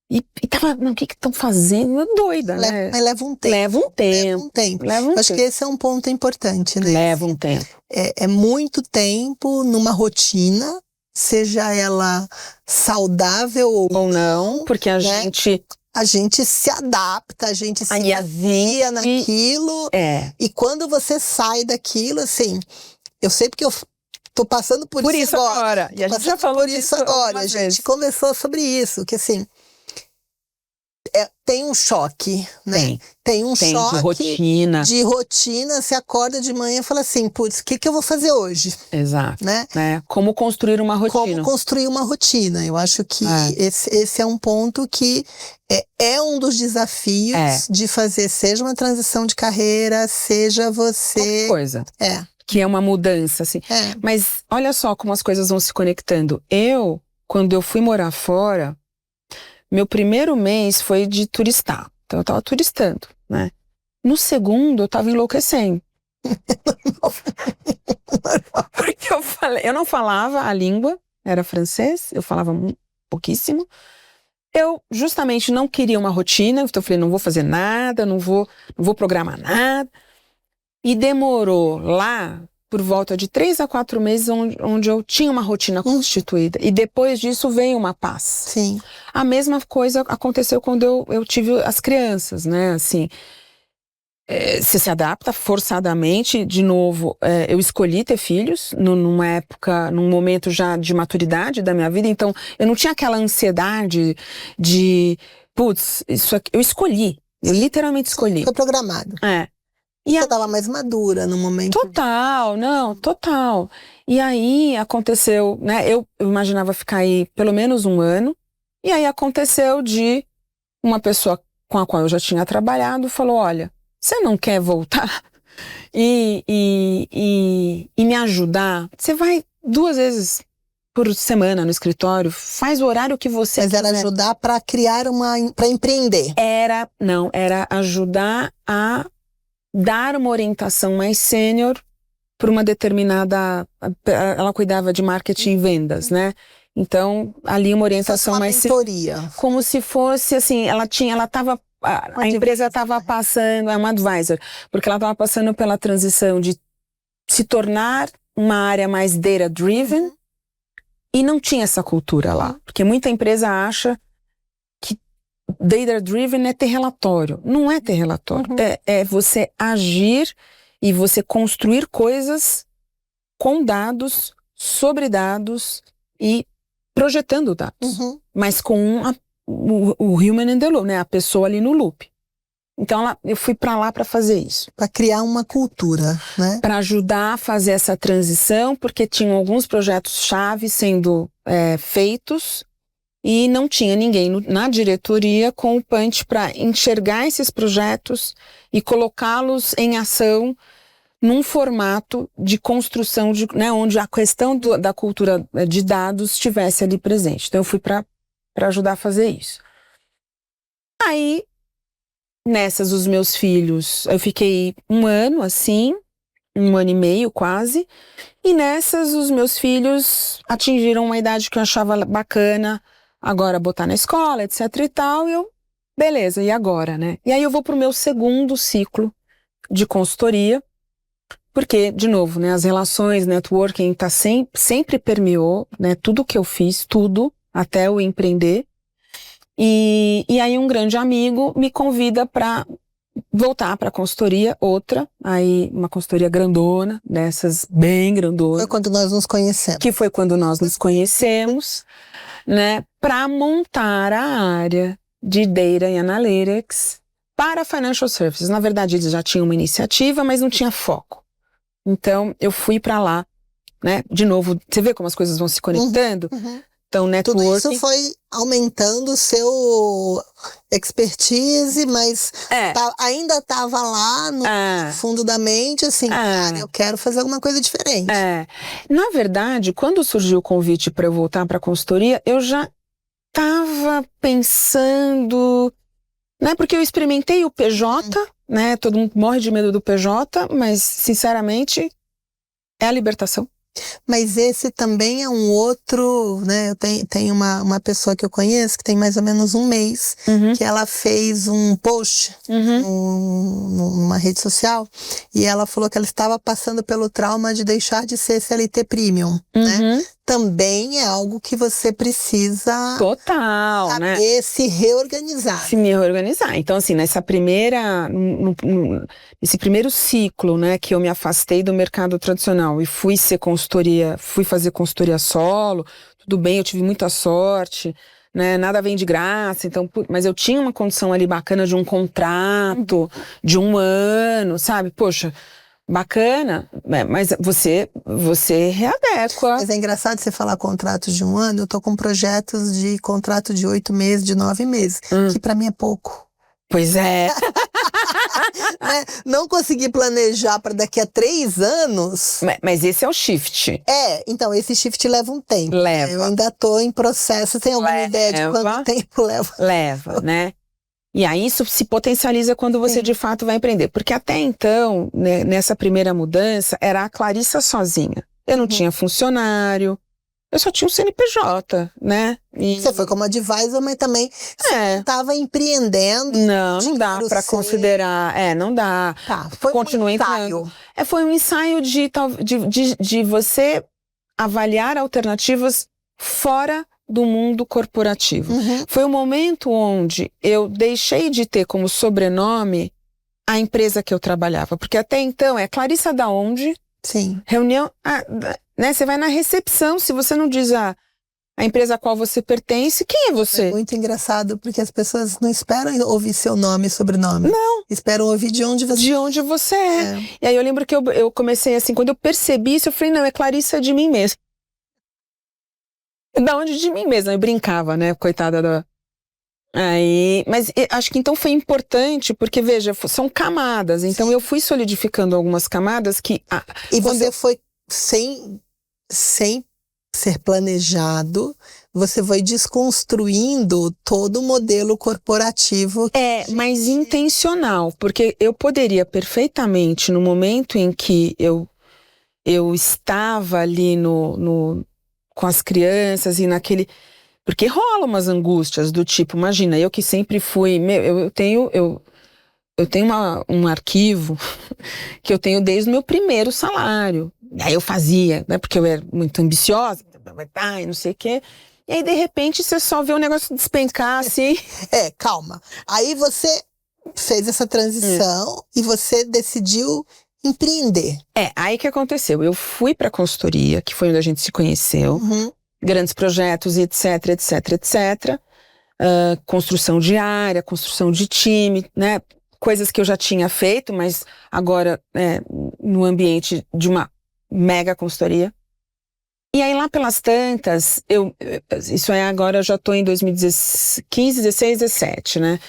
Speaker 2: E tava, não, o que estão fazendo? Doida, né?
Speaker 1: Mas leva um tempo.
Speaker 2: Leva um tempo.
Speaker 1: Acho que esse é um ponto importante, né?
Speaker 2: Leva um tempo.
Speaker 1: É muito tempo numa rotina, seja ela saudável ou não,
Speaker 2: porque a
Speaker 1: gente se adapta, a gente se avia naquilo. E quando você sai daquilo, assim, eu sei porque eu tô passando por isso agora.
Speaker 2: E a gente já falou disso
Speaker 1: agora. A gente conversou sobre isso, que assim, tem um choque, né?
Speaker 2: Tem
Speaker 1: um
Speaker 2: de
Speaker 1: choque
Speaker 2: rotina.
Speaker 1: De rotina, você acorda de manhã e fala assim, putz, o que eu vou fazer hoje?
Speaker 2: Exato.
Speaker 1: Né?
Speaker 2: Como construir uma rotina.
Speaker 1: Como construir uma rotina. Eu acho que esse é um ponto que é um dos desafios de fazer, seja uma transição de carreira, seja você...
Speaker 2: Qualquer coisa. Que é uma mudança, assim. Mas olha só como as coisas vão se conectando. Quando eu fui morar fora, meu primeiro mês foi de turistar. Então eu tava turistando, né? No segundo, eu tava enlouquecendo. Porque eu não falava a língua, era francês, eu falava pouquíssimo. Eu justamente não queria uma rotina, então eu falei, não vou fazer nada, não vou programar nada. E demorou lá por volta de 3 a 4 meses onde eu tinha uma rotina constituída. E depois disso veio uma paz.
Speaker 1: Sim.
Speaker 2: A mesma coisa aconteceu quando eu tive as crianças, né? Assim, você se adapta forçadamente. De novo, eu escolhi ter filhos numa época, num momento já de maturidade da minha vida. Então, eu não tinha aquela ansiedade de... Putz, isso aqui, eu escolhi. Eu literalmente escolhi.
Speaker 1: Foi programado. Você estava mais madura no momento.
Speaker 2: Total. E aí aconteceu, né? Eu imaginava ficar aí pelo menos 1 ano. E aí aconteceu de uma pessoa com a qual eu já tinha trabalhado falou, olha, você não quer voltar e me ajudar? Você vai 2 vezes por semana no escritório, faz o horário que você quiser.
Speaker 1: Mas era ajudar para criar para empreender.
Speaker 2: Era ajudar a dar uma orientação mais sênior para uma determinada... Ela cuidava de marketing e vendas, né? Então, ali uma orientação
Speaker 1: uma
Speaker 2: mais...
Speaker 1: mentoria.
Speaker 2: Como se fosse, assim, a empresa estava passando... É uma advisor. Porque ela estava passando pela transição de se tornar uma área mais data-driven e não tinha essa cultura lá. Porque muita empresa acha que data-driven é ter relatório. Não é ter relatório. É você agir e você construir coisas com dados, sobre dados e projetando dados. Mas com o human in the loop, né? A pessoa ali no loop. Então eu fui para lá para fazer isso.
Speaker 1: Para criar uma cultura, né?
Speaker 2: Para ajudar a fazer essa transição, porque tinham alguns projetos-chave sendo feitos. E não tinha ninguém na diretoria com o punch para enxergar esses projetos e colocá-los em ação num formato de construção, né, onde a questão da cultura de dados estivesse ali presente. Então eu fui para ajudar a fazer isso. Aí, nessas, os meus filhos, eu fiquei 1 ano assim, 1 ano e meio quase, e nessas os meus filhos atingiram uma idade que eu achava bacana, agora botar na escola, etc e tal, e eu, beleza, e agora, né? E aí eu vou pro meu segundo ciclo de consultoria, porque, de novo, né, as relações, networking sempre permeou, né, tudo que eu fiz, tudo, até eu empreender. E aí um grande amigo me convida para voltar para consultoria, aí uma consultoria grandona, dessas bem grandona.
Speaker 1: Foi quando nós nos conhecemos.
Speaker 2: Que foi quando nós nos conhecemos, né, para montar a área de Data e Analytics para Financial Services. Na verdade, eles já tinham uma iniciativa, mas não tinha foco. Então, eu fui para lá, né, de novo, você vê como as coisas vão se conectando? Então, networking...
Speaker 1: Tudo isso foi aumentando o seu expertise, mas ainda estava lá no fundo da mente, assim, cara, eu quero fazer alguma coisa diferente.
Speaker 2: Na verdade, quando surgiu o convite para eu voltar para a consultoria, eu já estava pensando, né, porque eu experimentei o PJ, né, todo mundo morre de medo do PJ, mas, sinceramente, é a libertação.
Speaker 1: Mas esse também é um outro, né? Eu tenho uma pessoa que eu conheço que tem mais ou menos 1 mês, que ela fez um post numa rede social e ela falou que ela estava passando pelo trauma de deixar de ser CLT Premium, né? Também é algo que você precisa saber se reorganizar.
Speaker 2: Se me reorganizar. Então, assim, nesse primeiro ciclo, né, que eu me afastei do mercado tradicional e fui fazer consultoria solo, tudo bem, eu tive muita sorte, né? Nada vem de graça, então, mas eu tinha uma condição ali bacana de um contrato de 1 ano, sabe? Poxa, bacana, mas você readequa.
Speaker 1: Mas é engraçado você falar contratos de 1 ano, eu tô com projetos de contrato de 8 meses, de 9 meses, que pra mim é pouco.
Speaker 2: Pois é.
Speaker 1: Né? Não consegui planejar para daqui a 3 anos.
Speaker 2: Mas esse é o shift.
Speaker 1: Então esse shift leva um tempo.
Speaker 2: Leva.
Speaker 1: Eu ainda tô em processo. Tem alguma ideia de quanto tempo leva?
Speaker 2: Leva, né? E aí isso se potencializa quando você de fato vai empreender. Porque até então, né, nessa primeira mudança, era a Clarissa sozinha. Eu não tinha funcionário, eu só tinha um CNPJ, né? E
Speaker 1: você foi como advisor, mas também você estava empreendendo.
Speaker 2: Não dá para considerar. Não dá.
Speaker 1: Tá, foi um ensaio.
Speaker 2: Foi um ensaio de você avaliar alternativas fora do mundo corporativo. Foi um momento onde eu deixei de ter como sobrenome a empresa que eu trabalhava. Porque até então é Clarissa da onde?
Speaker 1: Sim.
Speaker 2: Reunião, né? Você vai na recepção, se você não diz a empresa a qual você pertence, quem é você?
Speaker 1: É muito engraçado, porque as pessoas não esperam ouvir seu nome e sobrenome.
Speaker 2: Não.
Speaker 1: Esperam ouvir de onde você
Speaker 2: é. E aí eu lembro que eu comecei assim, quando eu percebi isso, eu falei, não, é Clarissa de mim mesma. Da onde de mim mesma? Eu brincava, né? Coitada da... Aí, mas acho que então foi importante, porque veja, são camadas, então eu fui solidificando algumas camadas que...
Speaker 1: E você foi sem ser planejado, você foi desconstruindo todo o modelo corporativo.
Speaker 2: Mas intencional, porque eu poderia perfeitamente, no momento em que eu estava ali com as crianças e naquele... Porque rola umas angústias do tipo, imagina, eu que sempre fui... Eu tenho um arquivo que eu tenho desde o meu primeiro salário. Aí eu fazia, né? Porque eu era muito ambiciosa, e não sei o quê. E aí, de repente, você só vê o negócio despencar, assim.
Speaker 1: Calma. Aí você fez essa transição e você decidiu empreender.
Speaker 2: Aí que aconteceu? Eu fui pra consultoria, que foi onde a gente se conheceu. Grandes projetos, etc, etc, etc. Construção de área, construção de time, né? Coisas que eu já tinha feito, mas agora no ambiente de uma mega consultoria. E aí lá pelas tantas, agora eu já tô em 2015, 16, 17, né?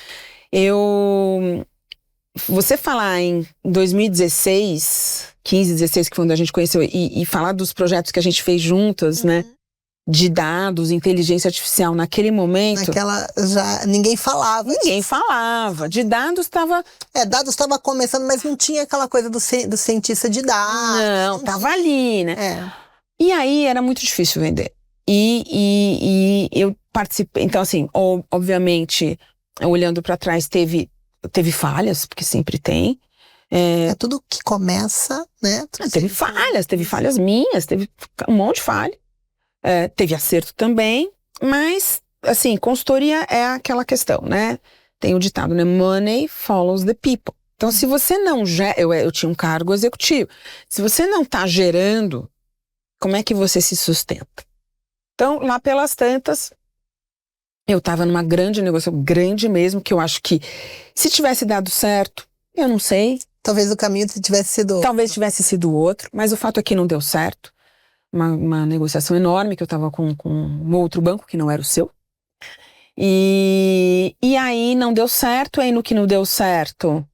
Speaker 2: Você falar em 2016, 15, 16, que foi onde a gente conheceu, e falar dos projetos que a gente fez juntas, né? De dados, inteligência artificial, naquele momento...
Speaker 1: ninguém falava.
Speaker 2: Ninguém falava. De dados estava...
Speaker 1: dados estava começando, mas não tinha aquela coisa do cientista de dados.
Speaker 2: Não, tava ali, né? E aí era muito difícil vender. E eu participei... Então, assim, obviamente, olhando para trás, teve falhas, porque sempre tem.
Speaker 1: Tudo que começa, né?
Speaker 2: Teve falhas minhas, teve um monte de falha. Teve acerto também, mas, assim, consultoria é aquela questão, né? Tem o ditado, né? Money follows the people. Então, se você não eu tinha um cargo executivo. Se você não tá gerando, como é que você se sustenta? Então, lá pelas tantas, eu tava numa grande negociação, grande mesmo, que eu acho que se tivesse dado certo, eu não sei.
Speaker 1: Talvez o caminho tivesse sido outro.
Speaker 2: Talvez tivesse sido outro, mas o fato é que não deu certo. Uma negociação enorme, que eu tava com um outro banco que não era o seu. E aí não deu certo, aí no que não deu certo,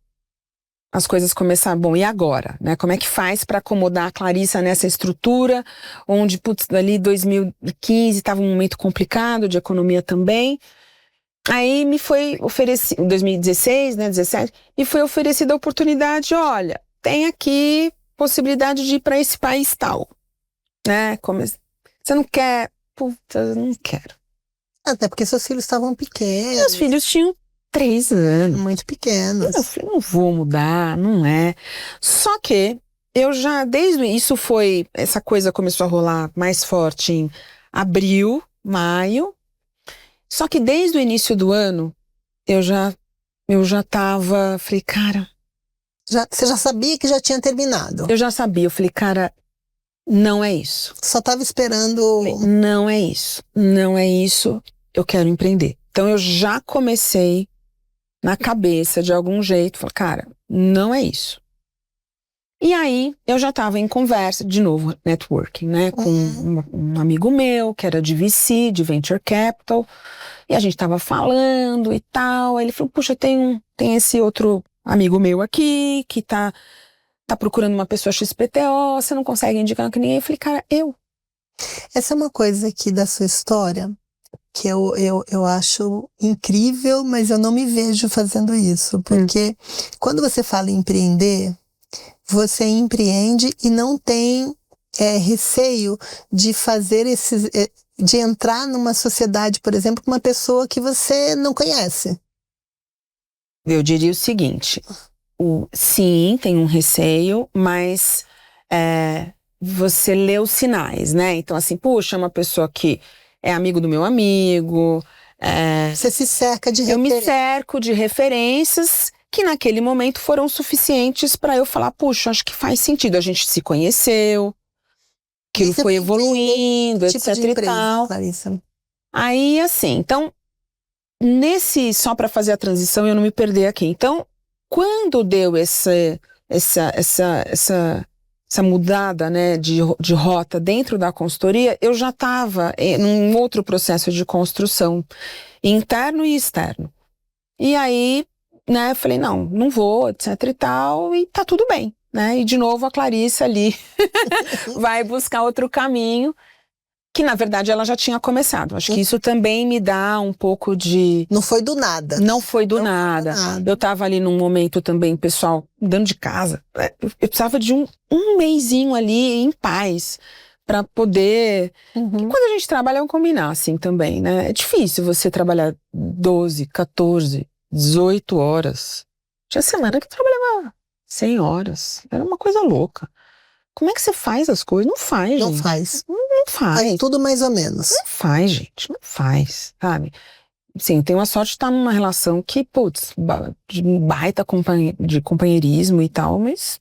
Speaker 2: as coisas começaram, bom, e agora? Né? Como é que faz para acomodar a Clarissa nessa estrutura, onde, ali 2015 estava um momento complicado, de economia também. Aí me foi oferecido, 2016, né, 17, me foi oferecida a oportunidade, olha, tem aqui possibilidade de ir para esse país tal. Né? Você não quer? Puta, eu não quero.
Speaker 1: Até porque seus filhos estavam pequenos.
Speaker 2: Meus filhos tinham 3 anos.
Speaker 1: Muito pequenos.
Speaker 2: Eu falei, não vou mudar, não é. Só que eu já, essa coisa começou a rolar mais forte em abril, maio. Só que desde o início do ano, eu já falei, cara...
Speaker 1: Você já sabia que já tinha terminado?
Speaker 2: Eu já sabia, eu falei, cara... Não é isso.
Speaker 1: Só tava esperando...
Speaker 2: Não é isso. Não é isso. eu quero empreender. Então eu já comecei na cabeça de algum jeito, falei, cara, não é isso. E aí eu já estava em conversa, de novo, networking, né, com um amigo meu que era de VC, de Venture Capital, e a gente estava falando e tal. Aí ele falou, puxa, tem esse outro amigo meu aqui que tá procurando uma pessoa XPTO, você não consegue indicar com ninguém? Eu falei, cara,
Speaker 1: Essa é uma coisa aqui da sua história que eu acho incrível, mas eu não me vejo fazendo isso. Porque quando você fala em empreender, você empreende e não tem receio de fazer de entrar numa sociedade, por exemplo, com uma pessoa que você não conhece.
Speaker 2: Eu diria o seguinte, sim, tem um receio, mas você lê os sinais, né? Então assim, puxa, uma pessoa que é amigo do meu amigo.
Speaker 1: Você se cerca de
Speaker 2: referências. Eu me cerco de referências que naquele momento foram suficientes para eu falar, puxa, acho que faz sentido. A gente se conheceu, aquilo foi evoluindo,
Speaker 1: tipo
Speaker 2: etc e tal.
Speaker 1: Clarissa.
Speaker 2: Aí, assim, então, só para fazer a transição e eu não me perder aqui. Então, quando deu essa mudada, né, de rota dentro da consultoria, eu já estava num outro processo de construção, interno e externo. E aí, né, falei, não vou, etc e tal, e tá tudo bem, né? E de novo a Clarissa ali vai buscar outro caminho, que na verdade ela já tinha começado. Acho que isso também me dá um pouco de...
Speaker 1: Não foi do nada.
Speaker 2: Não foi do nada. Eu tava ali num momento também, pessoal, dentro de casa. Eu precisava de um mesinho ali em paz, pra poder... E quando a gente trabalha, é um combinar assim também, né? É difícil você trabalhar 12, 14, 18 horas. Tinha semana que eu trabalhava 100 horas. Era uma coisa louca. Como é que você faz as coisas? Não faz, gente.
Speaker 1: Não faz.
Speaker 2: Não faz.
Speaker 1: Faz tudo mais ou menos.
Speaker 2: Não faz, gente. Não faz, sabe? Sim, tenho a sorte de estar numa relação que, putz, de baita de companheirismo e tal, mas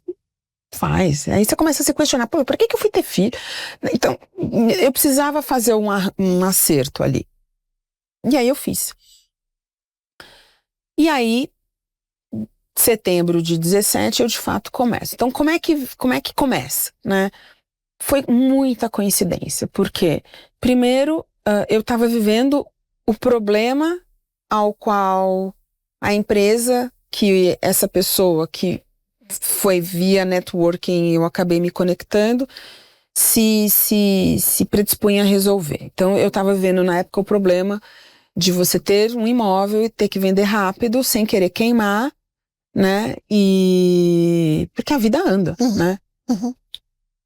Speaker 2: faz. Aí você começa a se questionar, pô, pra que eu fui ter filho? Então, eu precisava fazer um acerto ali. E aí eu fiz. E aí, setembro de 17, eu de fato começo. Então, como é que começa, né? Foi muita coincidência, porque, primeiro, eu estava vivendo o problema ao qual a empresa, que essa pessoa que foi via networking, eu acabei me conectando, se predispunha a resolver. Então, eu estava vivendo na época o problema de você ter um imóvel e ter que vender rápido, sem querer queimar, né? Porque a vida anda, né?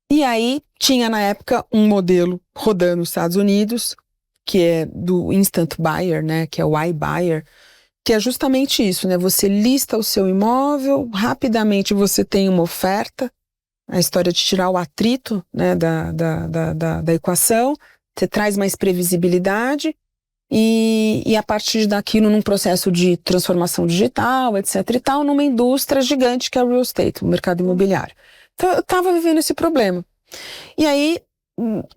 Speaker 2: E aí, tinha na época um modelo rodando nos Estados Unidos, que é do Instant Buyer, né? Que é o iBuyer, que é justamente isso, né? Você lista o seu imóvel, rapidamente você tem uma oferta, a história de tirar o atrito, né, da equação, você traz mais previsibilidade, e a partir daquilo num processo de transformação digital, etc e tal, numa indústria gigante que é o real estate, o mercado imobiliário. Então eu estava vivendo esse problema. E aí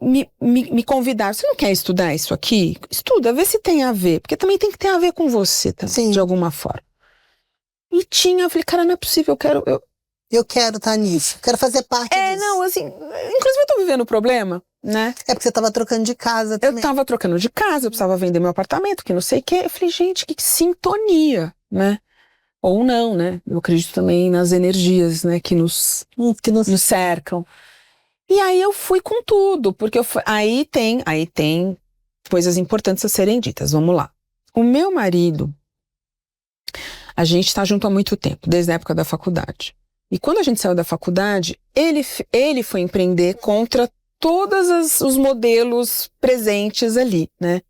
Speaker 2: me convidaram, você não quer estudar isso aqui? Estuda, vê se tem a ver, porque também tem que ter a ver com você também, sim, de alguma forma. E eu falei, cara, não é possível, eu quero estar nisso, quero fazer parte disso. Não, assim, inclusive eu tô vivendo o problema, né? É porque você tava trocando de casa também. Eu tava trocando de casa, eu precisava vender meu apartamento, que não sei o quê. Eu falei, gente, que sintonia, né? Ou não, né? Eu acredito também nas energias, né, que nos cercam. E aí eu fui com tudo, porque aí tem coisas importantes a serem ditas, vamos lá. O meu marido, a gente tá junto há muito tempo, desde a época da faculdade. E quando a gente saiu da faculdade, ele foi empreender contra todos os modelos presentes ali, né?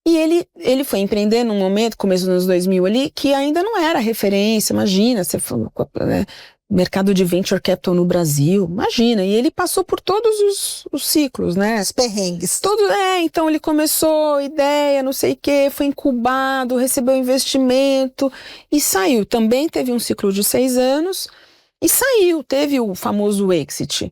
Speaker 2: E ele foi empreender num momento, começo dos anos 2000 ali, que ainda não era referência, imagina, você falou, né, mercado de venture capital no Brasil, imagina, e ele passou por todos os ciclos, né? Os perrengues. Então ele começou, ideia, não sei o quê, foi incubado, recebeu investimento e saiu. Também teve um ciclo de 6 anos e saiu, teve o famoso exit.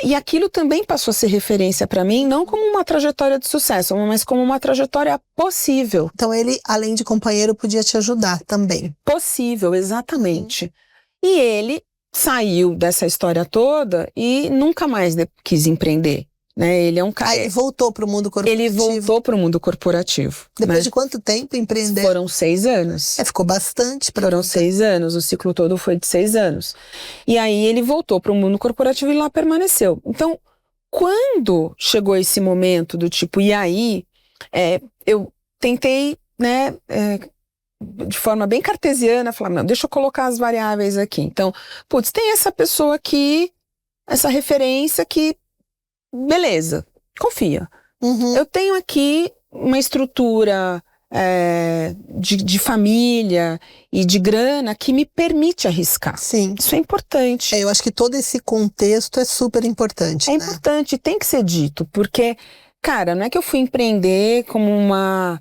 Speaker 2: E aquilo também passou a ser referência para mim, não como uma trajetória de sucesso, mas como uma trajetória possível.
Speaker 1: Então ele, além de companheiro, podia te ajudar também.
Speaker 2: Possível, exatamente. E ele saiu dessa história toda e nunca mais quis empreender. Né? Ele é um cara.
Speaker 1: Aí voltou para o mundo corporativo.
Speaker 2: Ele voltou para o mundo corporativo.
Speaker 1: Depois
Speaker 2: né?
Speaker 1: de quanto tempo empreender?
Speaker 2: Foram 6 anos.
Speaker 1: Ficou bastante.
Speaker 2: Foram 6 anos, o ciclo todo foi de 6 anos. E aí ele voltou para o mundo corporativo e lá permaneceu. Então, quando chegou esse momento do tipo, e aí, eu tentei, né, de forma bem cartesiana, falar, não, deixa eu colocar as variáveis aqui. Então, putz, tem essa pessoa aqui, essa referência que, beleza, confia. Eu tenho aqui uma estrutura de família e de grana que me permite arriscar.
Speaker 1: Sim.
Speaker 2: Isso é importante.
Speaker 1: Eu acho que todo esse contexto é super importante.
Speaker 2: É importante, tem que ser dito, porque, cara, não é que eu fui empreender como uma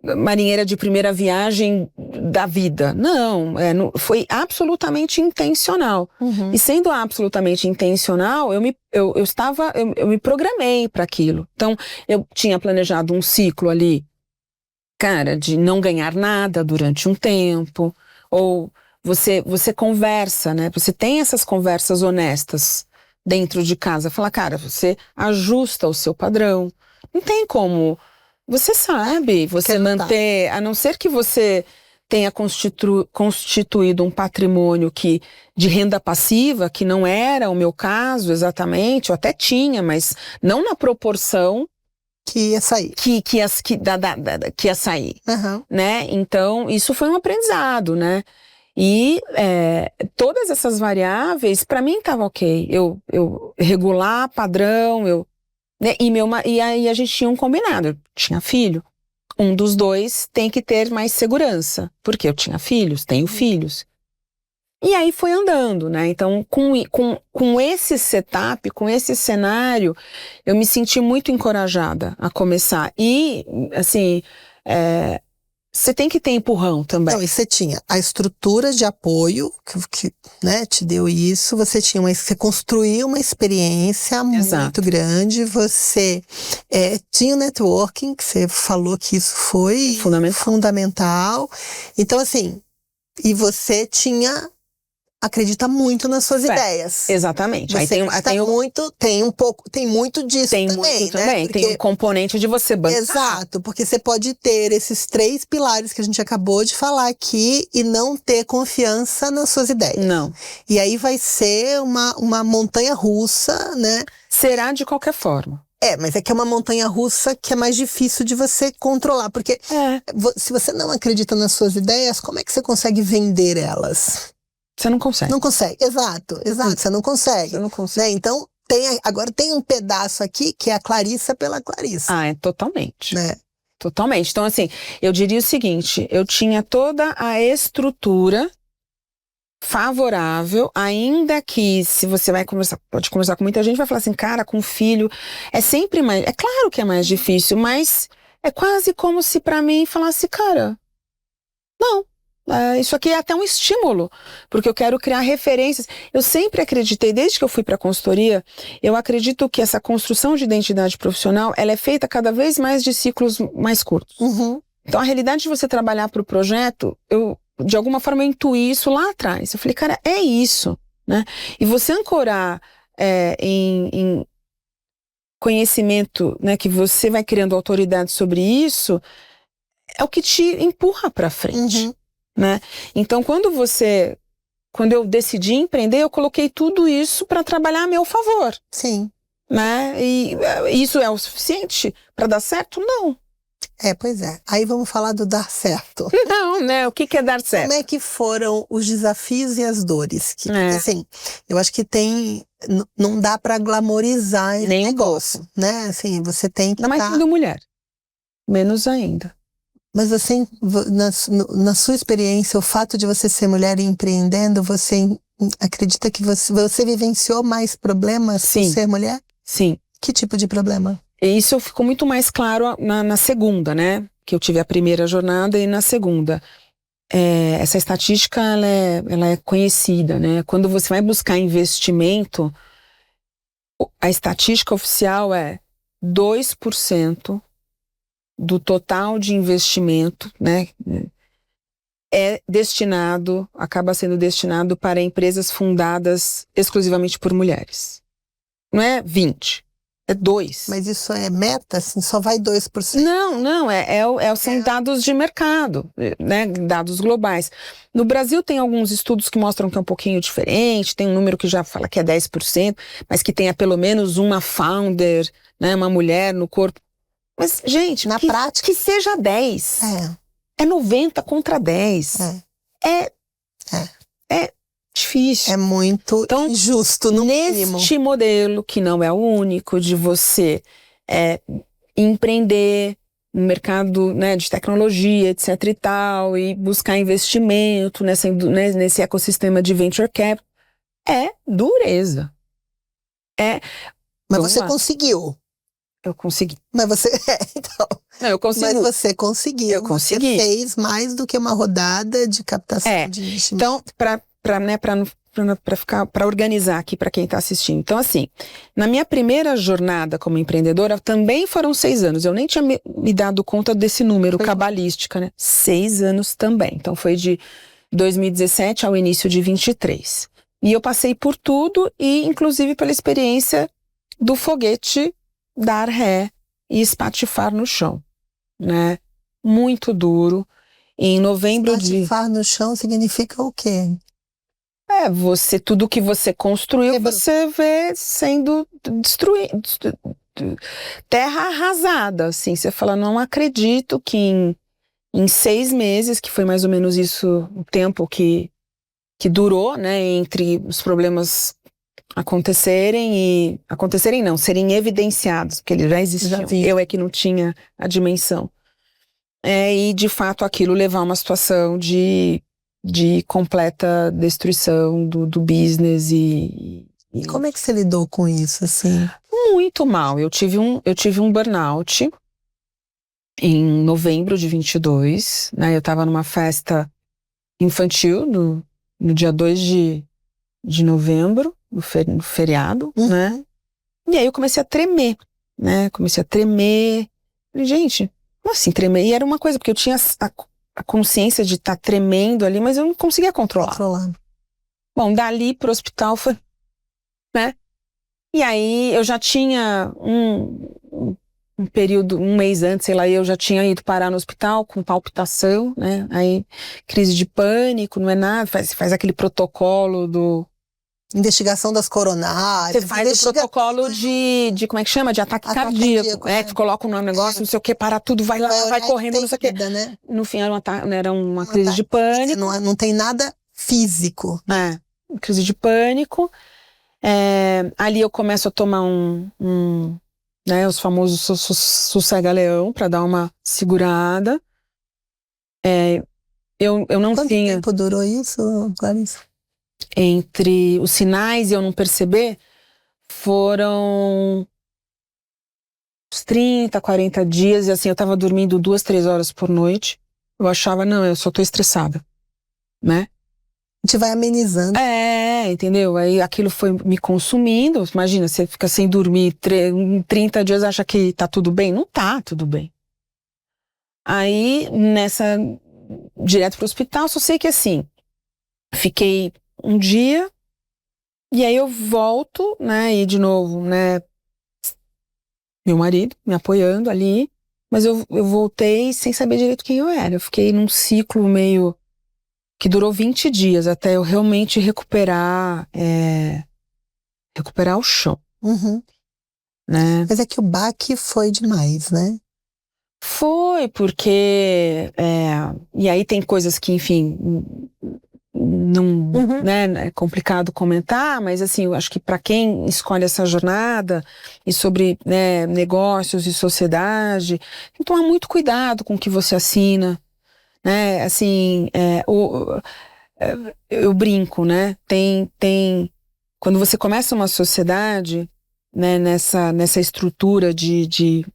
Speaker 2: marinheira de primeira viagem da vida. Não, foi absolutamente intencional. E sendo absolutamente intencional, eu me programei para aquilo. Então, eu tinha planejado um ciclo ali, cara, de não ganhar nada durante um tempo, ou você conversa, né? Você tem essas conversas honestas dentro de casa. Fala, cara, você ajusta o seu padrão. Não tem como. Você sabe, você manter, a não ser que você tenha constituído um patrimônio de renda passiva, que não era o meu caso exatamente, eu até tinha, mas não na proporção
Speaker 1: que ia sair.
Speaker 2: Que ia sair, né? Então, isso foi um aprendizado, né? E todas essas variáveis, para mim, tava ok. Eu regular padrão, né? E aí a gente tinha um combinado, eu tinha filho. Um dos dois tem que ter mais segurança, porque eu tinha filhos, tenho filhos. E aí foi andando, né? Então, com esse setup, com esse cenário, eu me senti muito encorajada a começar. E, assim, você tem que ter empurrão também.
Speaker 1: Não, e você tinha a estrutura de apoio que né, te deu isso, você construiu uma experiência muito grande, você tinha o networking, que você falou que isso foi fundamental. Então, assim, e você acredita muito nas suas ideias.
Speaker 2: Exatamente.
Speaker 1: Aí tem muito disso também,
Speaker 2: muito também. Porque tem um componente de você bancar.
Speaker 1: Exato, porque você pode ter esses 3 pilares que a gente acabou de falar aqui e não ter confiança nas suas ideias.
Speaker 2: Não.
Speaker 1: E aí vai ser uma montanha russa, né?
Speaker 2: Será de qualquer forma.
Speaker 1: Mas é que é uma montanha russa que é mais difícil de você controlar, porque se você não acredita nas suas ideias, como é que você consegue vender elas?
Speaker 2: Você não consegue.
Speaker 1: Não consegue, exato, você não consegue.
Speaker 2: Você não consegue.
Speaker 1: Né? Então, agora tem um pedaço aqui que é a Clarissa pela Clarissa.
Speaker 2: Totalmente.
Speaker 1: Né?
Speaker 2: Totalmente. Então, assim, eu diria o seguinte, eu tinha toda a estrutura favorável, ainda que se você pode conversar com muita gente, vai falar assim, cara, com filho, é sempre mais, é claro que é mais difícil, mas é quase como se pra mim falasse, cara, não. Isso aqui é até um estímulo, porque eu quero criar referências. Eu sempre acreditei, desde que eu fui para a consultoria, eu acredito que essa construção de identidade profissional, ela é feita cada vez mais de ciclos mais curtos. Então, a realidade de você trabalhar para o projeto, de alguma forma, eu intuí isso lá atrás. Eu falei, cara, é isso, né? E você ancorar em conhecimento, né, que você vai criando autoridade sobre isso, é o que te empurra para frente. Né? Então, quando eu decidi empreender, eu coloquei tudo isso para trabalhar a meu favor.
Speaker 1: Sim.
Speaker 2: Né? E isso é o suficiente para dar certo? Não.
Speaker 1: Pois é. Aí vamos falar do dar certo.
Speaker 2: Não, né? O que é dar certo?
Speaker 1: Como é que foram os desafios e as dores? Assim, eu acho que não dá para glamorizar esse negócio, né? Assim, você tem que
Speaker 2: Ainda mais sendo mulher. Menos ainda.
Speaker 1: Mas você, na sua experiência, o fato de você ser mulher e empreendendo, você acredita que você vivenciou mais problemas por ser mulher?
Speaker 2: Sim.
Speaker 1: Que tipo de problema?
Speaker 2: Isso ficou muito mais claro na segunda, né? Que eu tive a primeira jornada e na segunda. Essa estatística, ela é conhecida, né? Quando você vai buscar investimento, a estatística oficial é 2% do total de investimento, né, acaba sendo destinado para empresas fundadas exclusivamente por mulheres. Não é 20%, é 2%.
Speaker 1: Mas isso é meta, assim, só vai 2%?
Speaker 2: Não, são dados de mercado, né, dados globais. No Brasil tem alguns estudos que mostram que é um pouquinho diferente, tem um número que já fala que é 10%, mas que tenha pelo menos uma founder, né, uma mulher no corpo. Mas, gente,
Speaker 1: na prática,
Speaker 2: que seja 10. É 90 contra 10. É difícil.
Speaker 1: É muito injusto, no mínimo.
Speaker 2: Neste modelo, que não é o único, de você empreender no mercado, né, de tecnologia, etc e tal, e buscar investimento nesse ecossistema de venture capital, é dureza.
Speaker 1: Mas você conseguiu.
Speaker 2: Eu consegui.
Speaker 1: Mas você... então...
Speaker 2: Não, eu consigo.
Speaker 1: Mas você conseguiu.
Speaker 2: Eu consegui.
Speaker 1: Você fez mais do que uma rodada de captação de investimento.
Speaker 2: Então, para organizar aqui para quem está assistindo. Então, assim, na minha primeira jornada como empreendedora, também foram 6 anos. Eu nem tinha me dado conta desse número cabalística, né? 6 anos também. Então, foi de 2017 ao início de 23. E eu passei por tudo e, inclusive, pela experiência do foguete dar ré e espatifar no chão, né? Muito duro. Em novembro
Speaker 1: espatifar no chão significa o quê?
Speaker 2: Tudo que você construiu, você vê sendo destruído, terra arrasada, assim. Você fala, não acredito que em 6 meses, que foi mais ou menos isso o tempo que durou, né, entre os problemas acontecerem não, serem evidenciados, porque eles já existiam. Eu é que não tinha a dimensão. E de fato aquilo levar a uma situação de completa destruição do business e
Speaker 1: como é que você lidou com isso, assim?
Speaker 2: Muito mal. Eu tive um burnout em novembro de 22, né? Eu estava numa festa infantil no dia 2 de novembro, no feriado, né? E aí eu comecei a tremer, né? Falei, gente, como assim tremer? E era uma coisa, porque eu tinha a consciência de estar tremendo ali, mas eu não conseguia controlar. Bom, dali pro hospital foi, né? E aí eu já tinha um período, um mês antes, sei lá, eu já tinha ido parar no hospital com palpitação, né? Aí crise de pânico, não é nada, faz aquele protocolo do...
Speaker 1: investigação das coronárias.
Speaker 2: Você faz o protocolo de como é que chama? De ataque cardíaco. Que coloca um negócio, não sei o que, para tudo, vai lá, vai correndo, não sei o que.
Speaker 1: Né?
Speaker 2: No fim era uma crise de pânico.
Speaker 1: Não tem nada físico.
Speaker 2: Crise de pânico. Ali eu começo a tomar os famosos sossega-leão para dar uma segurada. Eu não
Speaker 1: Quanto
Speaker 2: tinha...
Speaker 1: tempo durou isso, Clarice?
Speaker 2: Entre os sinais e eu não perceber, foram uns 30, 40 dias, e assim, eu tava dormindo 2, 3 horas por noite. Eu achava, não, eu só tô estressada, né?
Speaker 1: A gente vai amenizando.
Speaker 2: Entendeu? Aí aquilo foi me consumindo. Imagina, você fica sem dormir 30 dias, acha que tá tudo bem? Não tá tudo bem. Aí, direto pro hospital, só sei que assim, fiquei um dia, e aí eu volto, né, e de novo, né, meu marido me apoiando ali, mas eu voltei sem saber direito quem eu era. Eu fiquei num ciclo meio que durou 20 dias até eu realmente recuperar o chão. Né?
Speaker 1: Mas é que o baque foi demais, né?
Speaker 2: Foi, porque e aí tem coisas que, enfim, não, né, é complicado comentar, mas assim, eu acho que para quem escolhe essa jornada e sobre, né, negócios e sociedade, tem que tomar muito cuidado com o que você assina, né, assim, eu brinco, né, quando você começa uma sociedade, né, nessa estrutura de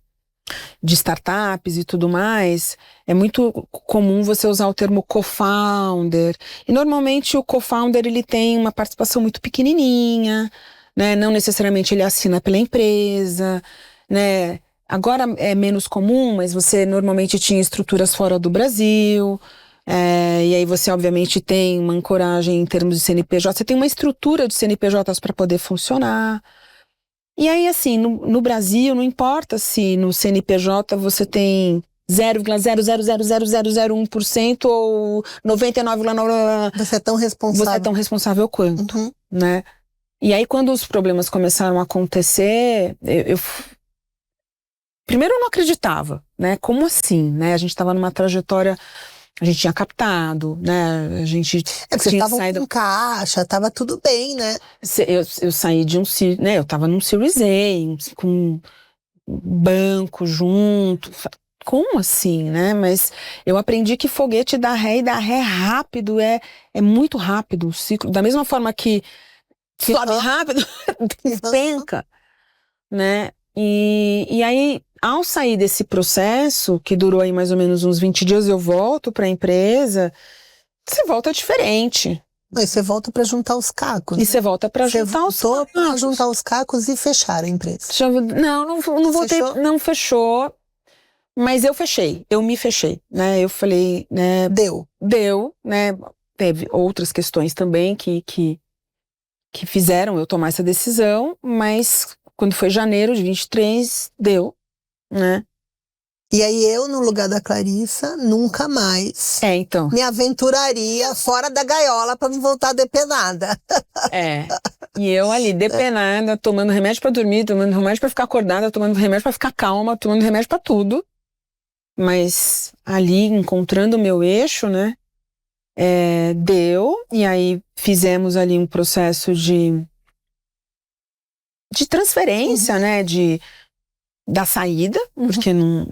Speaker 2: startups e tudo mais, é muito comum você usar o termo co-founder. E normalmente o co-founder ele tem uma participação muito pequenininha, né? Não necessariamente ele assina pela empresa, né? Agora é menos comum, mas você normalmente tinha estruturas fora do Brasil, e aí você obviamente tem uma ancoragem em termos de CNPJ, você tem uma estrutura de CNPJs para poder funcionar. E aí assim, no Brasil, não importa se no CNPJ você tem 0,0000001% ou 99,9%.
Speaker 1: Você é tão responsável.
Speaker 2: Você é tão responsável quanto,
Speaker 1: Uhum.
Speaker 2: né? E aí quando os problemas começaram a acontecer, primeiro eu não acreditava, né? Como assim, né? A gente estava numa trajetória, a gente tinha captado, né? A gente
Speaker 1: Você
Speaker 2: tinha
Speaker 1: tava
Speaker 2: saído...
Speaker 1: com caixa, tava tudo bem, né?
Speaker 2: Eu saí de né? Eu tava num Series A, com banco junto. Como assim, né? Mas eu aprendi que foguete dá ré e dá ré rápido, é muito rápido o ciclo. Da mesma forma que sobe rápido, despenca, né? E aí, ao sair desse processo, que durou aí mais ou menos uns 20 dias, eu volto para a empresa, você volta diferente.
Speaker 1: E você volta para juntar os cacos.
Speaker 2: E você volta para juntar os cacos.
Speaker 1: Você para juntar os cacos e fechar a empresa.
Speaker 2: Não voltei, não fechou, mas eu fechei, eu me fechei, né? Eu falei, né? Deu, né? Teve outras questões também que fizeram eu tomar essa decisão, mas quando foi janeiro de 23, deu, né?
Speaker 1: E aí eu, no lugar da Clarissa, nunca mais
Speaker 2: então.
Speaker 1: me aventuraria fora da gaiola para não voltar depenada.
Speaker 2: E eu ali, depenada, tomando remédio para dormir, tomando remédio para ficar acordada, tomando remédio para ficar calma, tomando remédio para tudo. Mas ali, encontrando o meu eixo, né? Deu, e aí fizemos ali um processo de transferência, né? Da saída, porque não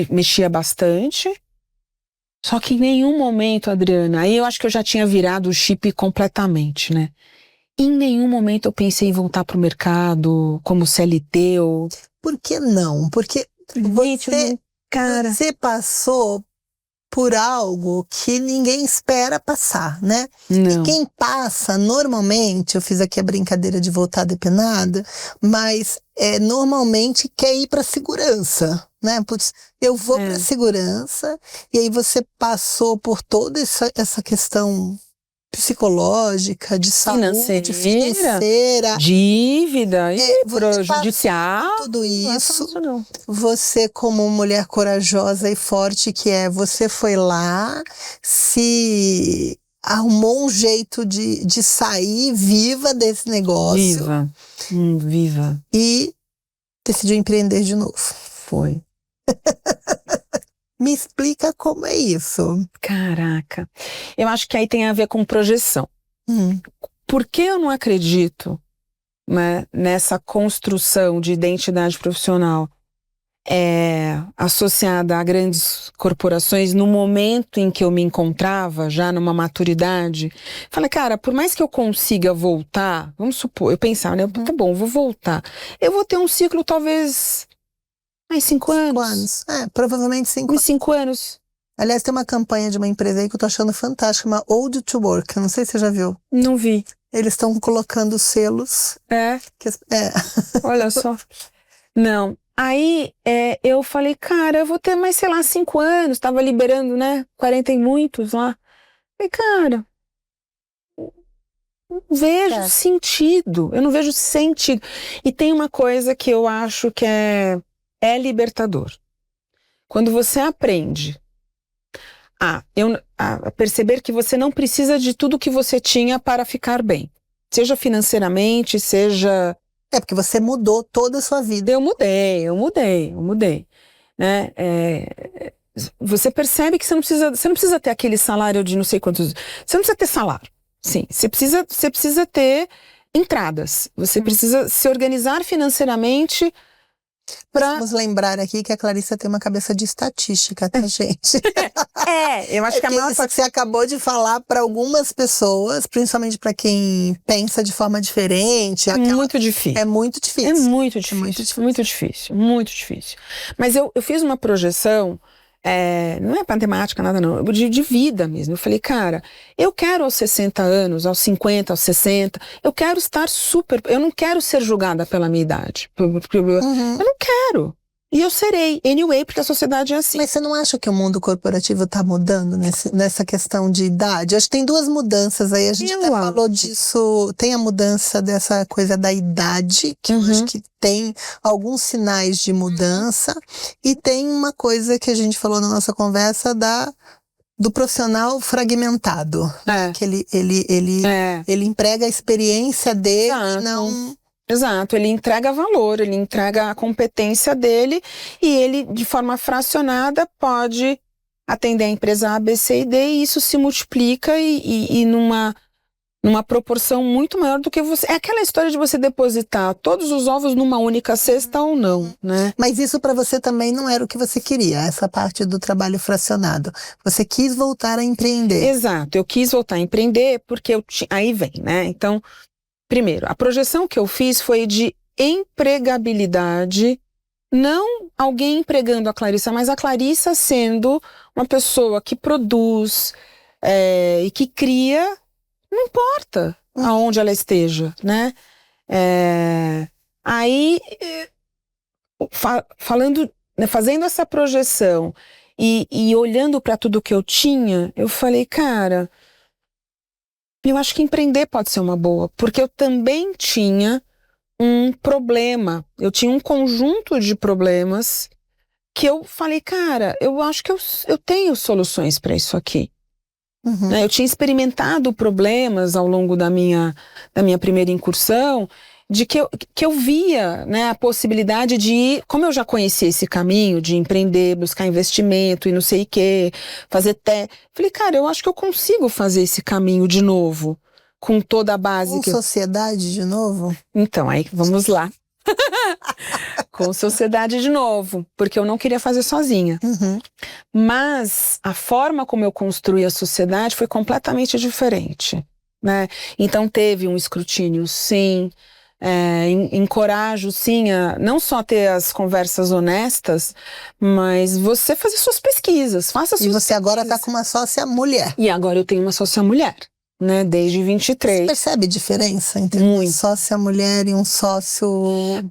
Speaker 2: mexia bastante. Só que em nenhum momento, Adriana, aí eu acho que eu já tinha virado o chip completamente, né? Em nenhum momento eu pensei em voltar pro mercado como CLT ou...
Speaker 1: Por que não? Porque você passou por algo que ninguém espera passar, né?
Speaker 2: Não.
Speaker 1: E quem passa, normalmente, eu fiz aqui a brincadeira de voltar depenada, mas normalmente quer ir para segurança, né? Putz, eu vou para segurança, e aí você passou por toda essa questão psicológica, de saúde, financeira,
Speaker 2: dívida, judicial,
Speaker 1: tudo isso. Você, como mulher corajosa e forte que é, você foi lá, se arrumou um jeito de sair viva desse negócio.
Speaker 2: Viva.
Speaker 1: E decidiu empreender de novo.
Speaker 2: Foi.
Speaker 1: Me explica como é isso.
Speaker 2: Caraca. Eu acho que aí tem a ver com projeção. Por que eu não acredito, né, nessa construção de identidade profissional associada a grandes corporações no momento em que eu me encontrava, já numa maturidade? Falei, cara, por mais que eu consiga voltar, vamos supor, eu pensava, né, tá bom, vou voltar. Eu vou ter um ciclo talvez... 5 anos.
Speaker 1: Provavelmente 5 anos.
Speaker 2: 5 anos.
Speaker 1: Aliás, tem uma campanha de uma empresa aí que eu tô achando fantástica, uma Old to Work. Eu não sei se você já viu.
Speaker 2: Não vi.
Speaker 1: Eles estão colocando selos.
Speaker 2: Olha só. Não. Aí eu falei, cara, eu vou ter mais, 5 anos. Tava liberando, né? 40 e muitos lá. Falei, cara, não vejo sentido. Eu não vejo sentido. E tem uma coisa que eu acho que é libertador. Quando você aprende a perceber que você não precisa de tudo que você tinha para ficar bem. Seja financeiramente, seja...
Speaker 1: porque você mudou toda a sua vida.
Speaker 2: Eu mudei. Né? Você percebe que você não precisa ter aquele salário de não sei quantos... Você não precisa ter salário. Sim, você precisa ter entradas. Você precisa se organizar financeiramente...
Speaker 1: Vamos lembrar aqui que a Clarissa tem uma cabeça de estatística, tá, gente?
Speaker 2: Eu acho que a maior
Speaker 1: parte... que você acabou de falar para algumas pessoas, principalmente para quem pensa de forma diferente.
Speaker 2: Muito difícil.
Speaker 1: É muito difícil.
Speaker 2: Muito difícil. Mas eu fiz uma projeção não é matemática, nada não, de vida mesmo. Eu falei, cara, eu quero aos 60 anos, aos 50, aos 60, eu quero estar eu não quero ser julgada pela minha idade. Eu não quero. E eu serei, anyway, porque a sociedade é assim.
Speaker 1: Mas você não acha que o mundo corporativo está mudando nessa questão de idade? Acho que tem duas mudanças aí, a gente até falou disso. Tem a mudança dessa coisa da idade, que eu acho que tem alguns sinais de mudança, e tem uma coisa que a gente falou na nossa conversa do profissional fragmentado. Que ele emprega a experiência dele, não...
Speaker 2: Exato, ele entrega valor, ele entrega a competência dele e ele, de forma fracionada, pode atender a empresa A, B, C e D e isso se multiplica e numa proporção muito maior do que você... É aquela história de você depositar todos os ovos numa única cesta ou não, né?
Speaker 1: Mas isso para você também não era o que você queria, essa parte do trabalho fracionado. Você quis voltar a empreender.
Speaker 2: Exato, eu quis voltar a empreender porque aí vem, né? Então... Primeiro, a projeção que eu fiz foi de empregabilidade, não alguém empregando a Clarissa, mas a Clarissa sendo uma pessoa que produz e que cria, não importa aonde ela esteja, né? Aí, falando, né, fazendo essa projeção e olhando para tudo que eu tinha, eu falei, cara... Eu acho que empreender pode ser uma boa, porque eu também tinha um problema, eu tinha um conjunto de problemas que eu falei, cara, eu acho que eu tenho soluções para isso aqui. Eu tinha experimentado problemas ao longo da minha primeira incursão, de que eu via, né, a possibilidade de ir, como eu já conhecia esse caminho de empreender, buscar investimento e não sei o quê, fazer falei, cara, eu acho que eu consigo fazer esse caminho de novo, com toda a base.
Speaker 1: Com sociedade de novo?
Speaker 2: Então, aí vamos lá. Com sociedade de novo, porque eu não queria fazer sozinha. Mas a forma como eu construí a sociedade foi completamente diferente, né? Então teve um escrutínio, sim. Encorajo sim não só ter as conversas honestas, mas você fazer suas pesquisas, faça suas pesquisas.
Speaker 1: E você agora está com uma sócia mulher.
Speaker 2: E agora eu tenho uma sócia mulher, né, desde 23.
Speaker 1: Você percebe diferença entre uma sócia mulher e um sócio...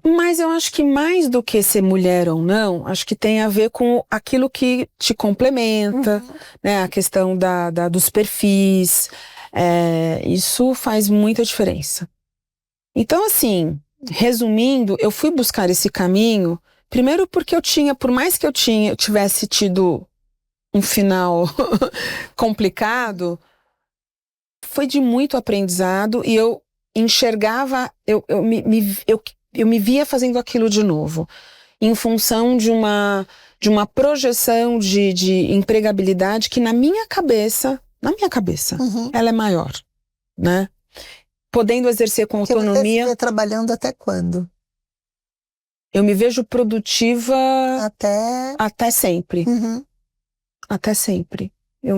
Speaker 2: Mas eu acho que mais do que ser mulher ou não, acho que tem a ver com aquilo que te complementa, né, a questão dos perfis, isso faz muita diferença. Então, assim, resumindo, eu fui buscar esse caminho, primeiro porque por mais que eu tivesse tido um final complicado, foi de muito aprendizado e eu enxergava, eu me via fazendo aquilo de novo, em função de uma projeção de empregabilidade que na minha cabeça, ela é maior, né? Podendo exercer com autonomia.
Speaker 1: Você trabalhando até quando?
Speaker 2: Eu me vejo produtiva até sempre. Até sempre. Eu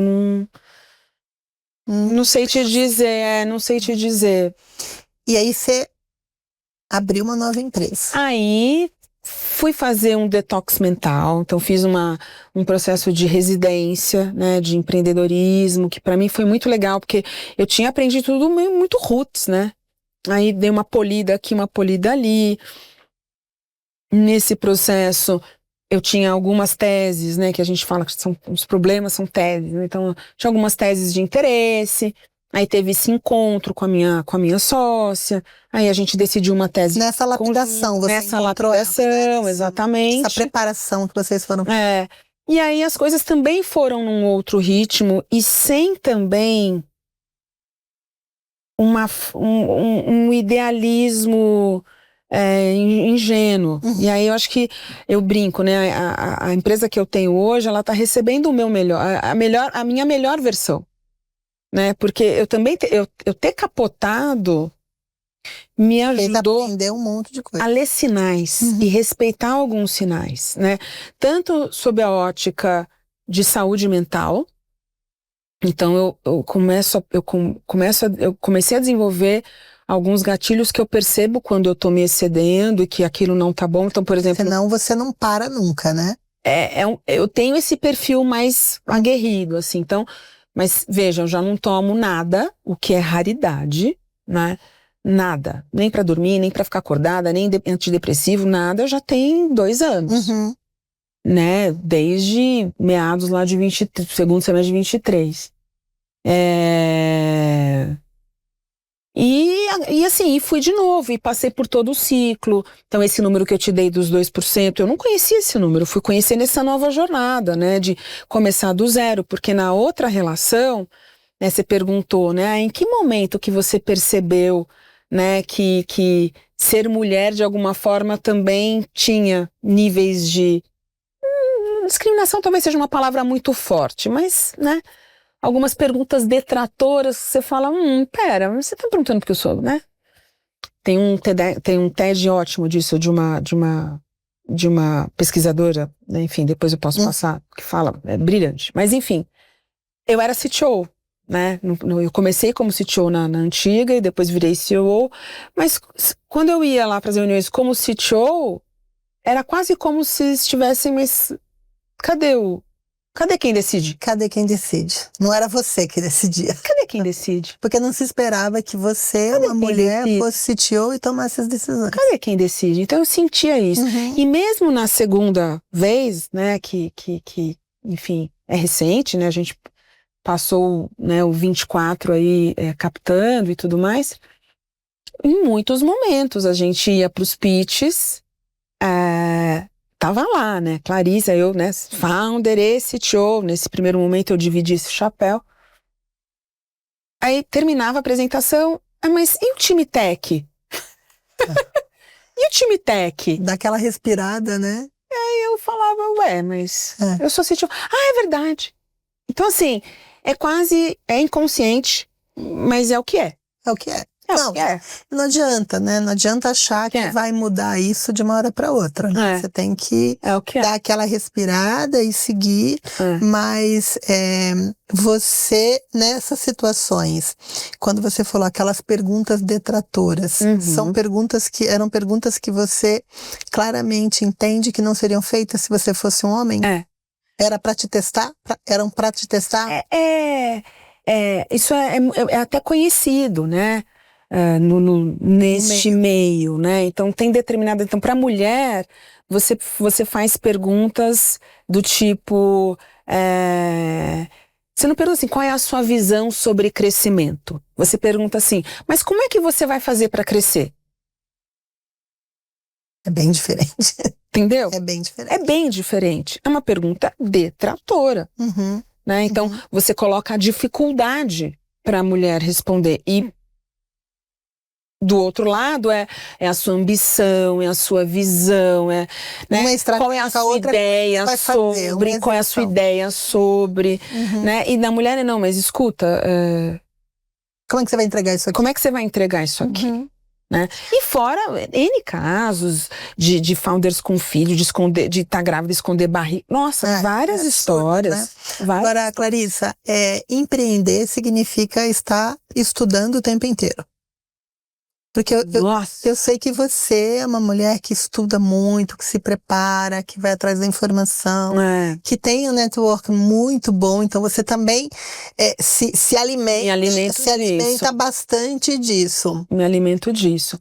Speaker 2: não sei te dizer, não sei te dizer.
Speaker 1: E aí você abriu uma nova empresa.
Speaker 2: Aí fui fazer um detox mental, então fiz um processo de residência, né, de empreendedorismo, que para mim foi muito legal, porque eu tinha aprendido tudo muito roots, né? Aí dei uma polida aqui, uma polida ali. Nesse processo, eu tinha algumas teses, né, que a gente fala que os problemas são teses, né? Então tinha algumas teses de interesse. Aí teve esse encontro com a minha sócia, aí a gente decidiu uma tese...
Speaker 1: Nessa lapidação, você encontrou
Speaker 2: exatamente.
Speaker 1: Essa preparação que vocês foram...
Speaker 2: E aí as coisas também foram num outro ritmo e sem também um idealismo ingênuo. E aí eu acho que, eu brinco, né, a empresa que eu tenho hoje, ela tá recebendo o meu melhor, a minha melhor versão. Né? Porque eu também eu ter capotado me ajudou
Speaker 1: a aprender um monte de coisa,
Speaker 2: a ler sinais e respeitar alguns sinais, né? Tanto sob a ótica de saúde mental. Então eu comecei a desenvolver alguns gatilhos que eu percebo quando eu tô me excedendo e que aquilo não tá bom. Então, por exemplo...
Speaker 1: Senão você não para nunca, né?
Speaker 2: eu tenho esse perfil mais aguerrido, assim, então, mas veja, eu já não tomo nada, o que é raridade, né? Nada, nem pra dormir, nem pra ficar acordada, nem antidepressivo, nada, já tem 2 anos, né? Desde meados lá de segundo semestre de 23. E assim, fui de novo, e passei por todo o ciclo. Então esse número que eu te dei dos 2%, eu não conhecia esse número, fui conhecer nessa nova jornada, né, de começar do zero, porque na outra relação, né, você perguntou, né, em que momento que você percebeu, né, que ser mulher de alguma forma também tinha níveis de discriminação, talvez seja uma palavra muito forte, mas, né, algumas perguntas detratoras, você fala, pera, você tá perguntando porque eu sou, né? Tem um TED ótimo disso, de uma pesquisadora, né? Enfim, depois eu posso passar, que fala, é brilhante. Mas enfim, eu era CTO, né? Eu comecei como CTO na antiga e depois virei CEO, mas quando eu ia lá para as reuniões como CTO, era quase como se estivessem, mas cadê quem decide?
Speaker 1: Cadê quem decide? Não era você que decidia.
Speaker 2: Cadê quem decide?
Speaker 1: Porque não se esperava que você, uma mulher, fosse CTO e tomasse as decisões.
Speaker 2: Cadê quem decide? Então eu sentia isso. E mesmo na segunda vez, né, que enfim, é recente, né, a gente passou, né, o 24 aí captando e tudo mais, em muitos momentos a gente ia pros pitches, tava lá, né, Clarissa, eu, né, founder e CTO, nesse primeiro momento eu dividi esse chapéu. Aí terminava a apresentação, mas e o time tech? E o time tech?
Speaker 1: Daquela respirada, né?
Speaker 2: Aí eu falava, mas eu sou CTO. É verdade. Então assim, é inconsciente, mas é o que é.
Speaker 1: É o que é. Não adianta, né? Não adianta achar que vai mudar isso de uma hora para outra. Né? Você tem que dar aquela respirada e seguir, mas você, nessas situações, quando você falou aquelas perguntas detratoras, eram perguntas que você claramente entende que não seriam feitas se você fosse um homem? Era para te testar? Eram para te testar?
Speaker 2: Isso é até conhecido, né? Neste meio, né? Então tem determinada. Então, para mulher, você faz perguntas do tipo. Você não pergunta assim, qual é a sua visão sobre crescimento? Você pergunta assim, mas como é que você vai fazer para crescer?
Speaker 1: É bem diferente.
Speaker 2: Entendeu?
Speaker 1: É bem diferente.
Speaker 2: É bem diferente. É uma pergunta detratora. Né? Então, você coloca a dificuldade para a mulher responder. E do outro lado é a sua ambição, é a sua visão, né? Qual é a sua ideia sobre, qual é a sua ideia sobre, né? E da mulher não, mas escuta,
Speaker 1: como é que você vai entregar isso aqui?
Speaker 2: Como é que você vai entregar isso aqui? Né? E fora N casos de founders com filho, de estar grávida e esconder barriga. Nossa, várias histórias. Né?
Speaker 1: Agora, Clarissa, empreender significa estar estudando o tempo inteiro. Porque eu sei que você é uma mulher que estuda muito, que se prepara, que vai atrás da informação, que tem um network muito bom, então você também se alimenta bastante disso.
Speaker 2: Me alimento disso.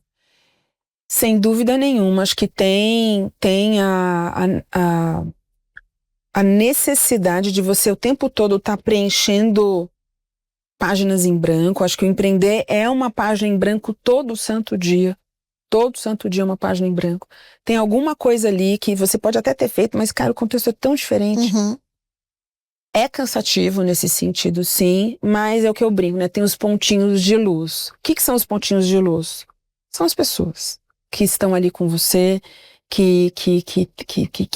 Speaker 2: Sem dúvida nenhuma, acho que tem a necessidade de você o tempo todo estar preenchendo páginas em branco. Acho que o empreender é uma página em branco todo santo dia. Todo santo dia é uma página em branco. Tem alguma coisa ali que você pode até ter feito, mas, cara, o contexto é tão diferente. É cansativo nesse sentido, sim, mas é o que eu brinco, né? Tem os pontinhos de luz. O que são os pontinhos de luz? São as pessoas que estão ali com você, que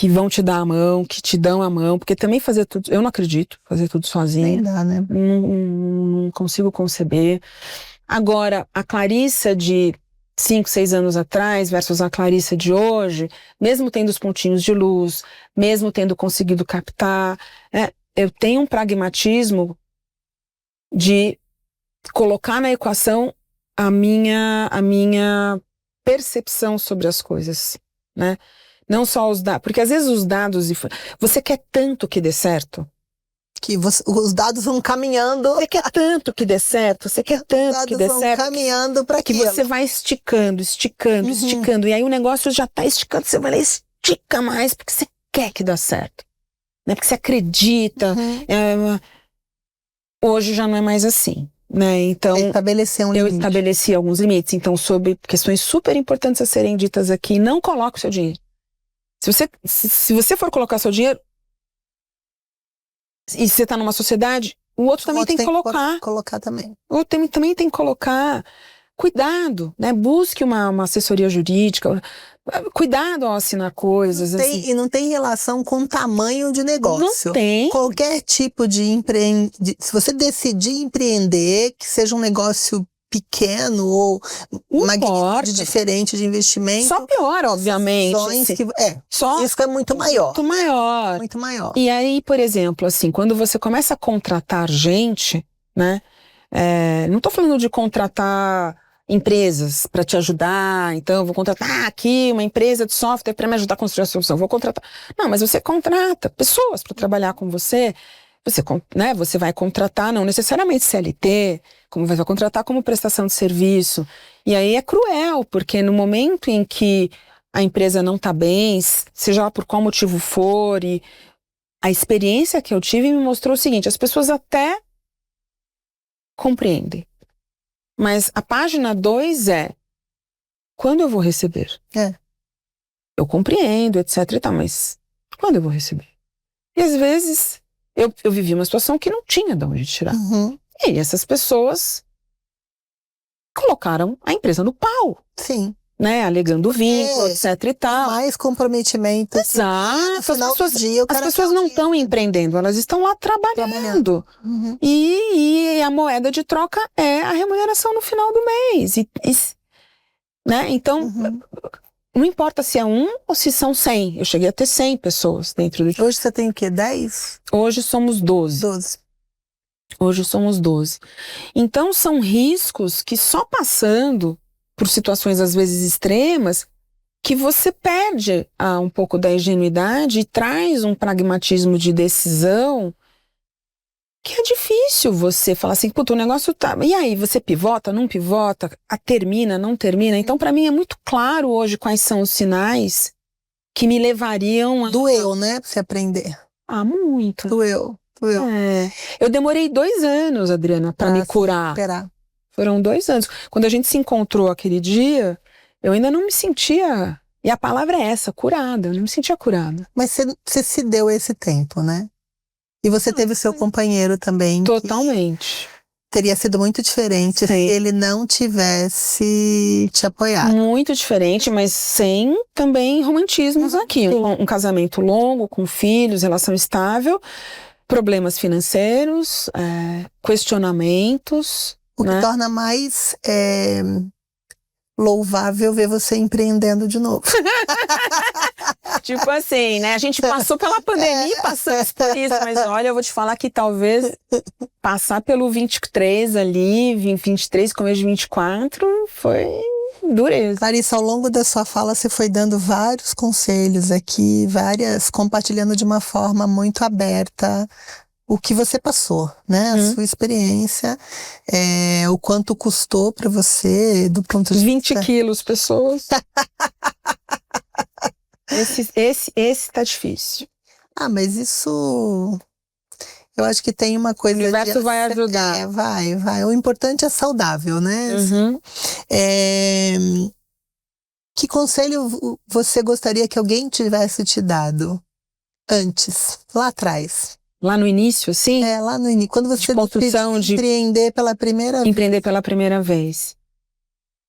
Speaker 2: vão te dar a mão, que te dão a mão, porque também fazer tudo, eu não acredito fazer tudo sozinha.
Speaker 1: Nem dá, né?
Speaker 2: Não consigo conceber. Agora, a Clarissa de 5, 6 anos atrás versus a Clarissa de hoje, mesmo tendo os pontinhos de luz, mesmo tendo conseguido captar, eu tenho um pragmatismo de colocar na equação a minha percepção sobre as coisas, né? Não só os dados, porque às vezes os dados, você quer tanto que dê certo.
Speaker 1: Que os dados vão caminhando.
Speaker 2: Você quer tanto que dê certo, você quer tanto que dê certo. Os dados vão
Speaker 1: caminhando para
Speaker 2: que você vai esticando, esticando. E aí o negócio já tá esticando, você vai lá e estica mais, porque você quer que dê certo. Né? Porque você acredita. Hoje já não é mais assim. Né? Então, eu estabeleci alguns limites. Então, sobre questões super importantes a serem ditas aqui, não coloque o seu dinheiro. Se você for colocar seu dinheiro, e você está numa sociedade, o outro também tem que colocar.
Speaker 1: Colocar também.
Speaker 2: O outro também tem que colocar. Cuidado, né? Busque uma assessoria jurídica. Cuidado ao assinar coisas.
Speaker 1: E não tem relação com o tamanho de negócio.
Speaker 2: Não tem.
Speaker 1: Qualquer tipo de se você decidir empreender, que seja um negócio pequeno ou magnitude diferente de investimento.
Speaker 2: Só pior, obviamente.
Speaker 1: Isso é muito maior.
Speaker 2: Muito maior.
Speaker 1: Muito maior.
Speaker 2: E aí, por exemplo, assim, quando você começa a contratar gente, né? Não tô falando de contratar empresas para te ajudar, então eu vou contratar aqui uma empresa de software para me ajudar a construir a solução, vou contratar. Não, mas você contrata pessoas para trabalhar com você. Você vai contratar, não necessariamente CLT, como vai contratar como prestação de serviço. E aí é cruel, porque no momento em que a empresa não está bem, seja lá por qual motivo for, e a experiência que eu tive me mostrou o seguinte: as pessoas até compreendem. Mas a página 2 quando eu vou receber? Eu compreendo, etc e tal, mas quando eu vou receber? E às vezes eu vivi uma situação que não tinha de onde tirar. E aí essas pessoas colocaram a empresa no pau.
Speaker 1: Sim.
Speaker 2: Né, alegando vínculo, etc e tal.
Speaker 1: Mais comprometimento.
Speaker 2: Exato. As pessoas não estão empreendendo, elas estão lá trabalhando. E a moeda de troca é a remuneração no final do mês. Né? Então, não importa se é 1 ou se são 100. Eu cheguei a ter 100 pessoas dentro do time.
Speaker 1: Hoje você tem o quê? 10?
Speaker 2: Hoje somos 12.
Speaker 1: 12.
Speaker 2: Hoje somos 12. Então, são riscos que só passando por situações às vezes extremas, que você perde um pouco da ingenuidade e traz um pragmatismo de decisão que é difícil você falar assim, puta, o negócio tá... E aí, você pivota, não pivota, termina, não termina? Então, para mim, é muito claro hoje quais são os sinais que me levariam a...
Speaker 1: Doeu, né, pra você aprender?
Speaker 2: Muito.
Speaker 1: Doeu.
Speaker 2: Eu demorei 2 anos, Adriana, pra me curar.
Speaker 1: Esperar.
Speaker 2: Foram 2 anos. Quando a gente se encontrou aquele dia, eu ainda não me sentia... E a palavra é essa, curada. Eu não me sentia curada.
Speaker 1: Mas você se deu esse tempo, né? E você teve o seu companheiro também.
Speaker 2: Totalmente.
Speaker 1: Teria sido muito diferente se ele não tivesse te apoiado.
Speaker 2: Muito diferente, mas sem também romantismos aqui. Um casamento longo, com filhos, relação estável, problemas financeiros, questionamentos...
Speaker 1: O que torna mais louvável ver você empreendendo de novo.
Speaker 2: Tipo assim, né? A gente passou pela pandemia, passamos por isso, mas olha, eu vou te falar que talvez passar pelo 23 ali, 23, começo de 24, foi dureza.
Speaker 1: Clarissa, ao longo da sua fala, você foi dando vários conselhos aqui, compartilhando de uma forma muito aberta o que você passou, né? A sua experiência, o quanto custou para você, do ponto de
Speaker 2: 20 quilos, pessoas. Esse tá difícil.
Speaker 1: Mas isso... Eu acho que tem uma coisa...
Speaker 2: O universo vai ajudar.
Speaker 1: Vai. O importante é saudável, né? Que conselho você gostaria que alguém tivesse te dado antes, lá atrás?
Speaker 2: Lá no início, assim?
Speaker 1: Lá no início. Quando você
Speaker 2: decidiu
Speaker 1: empreender pela primeira vez.
Speaker 2: Empreender pela primeira vez.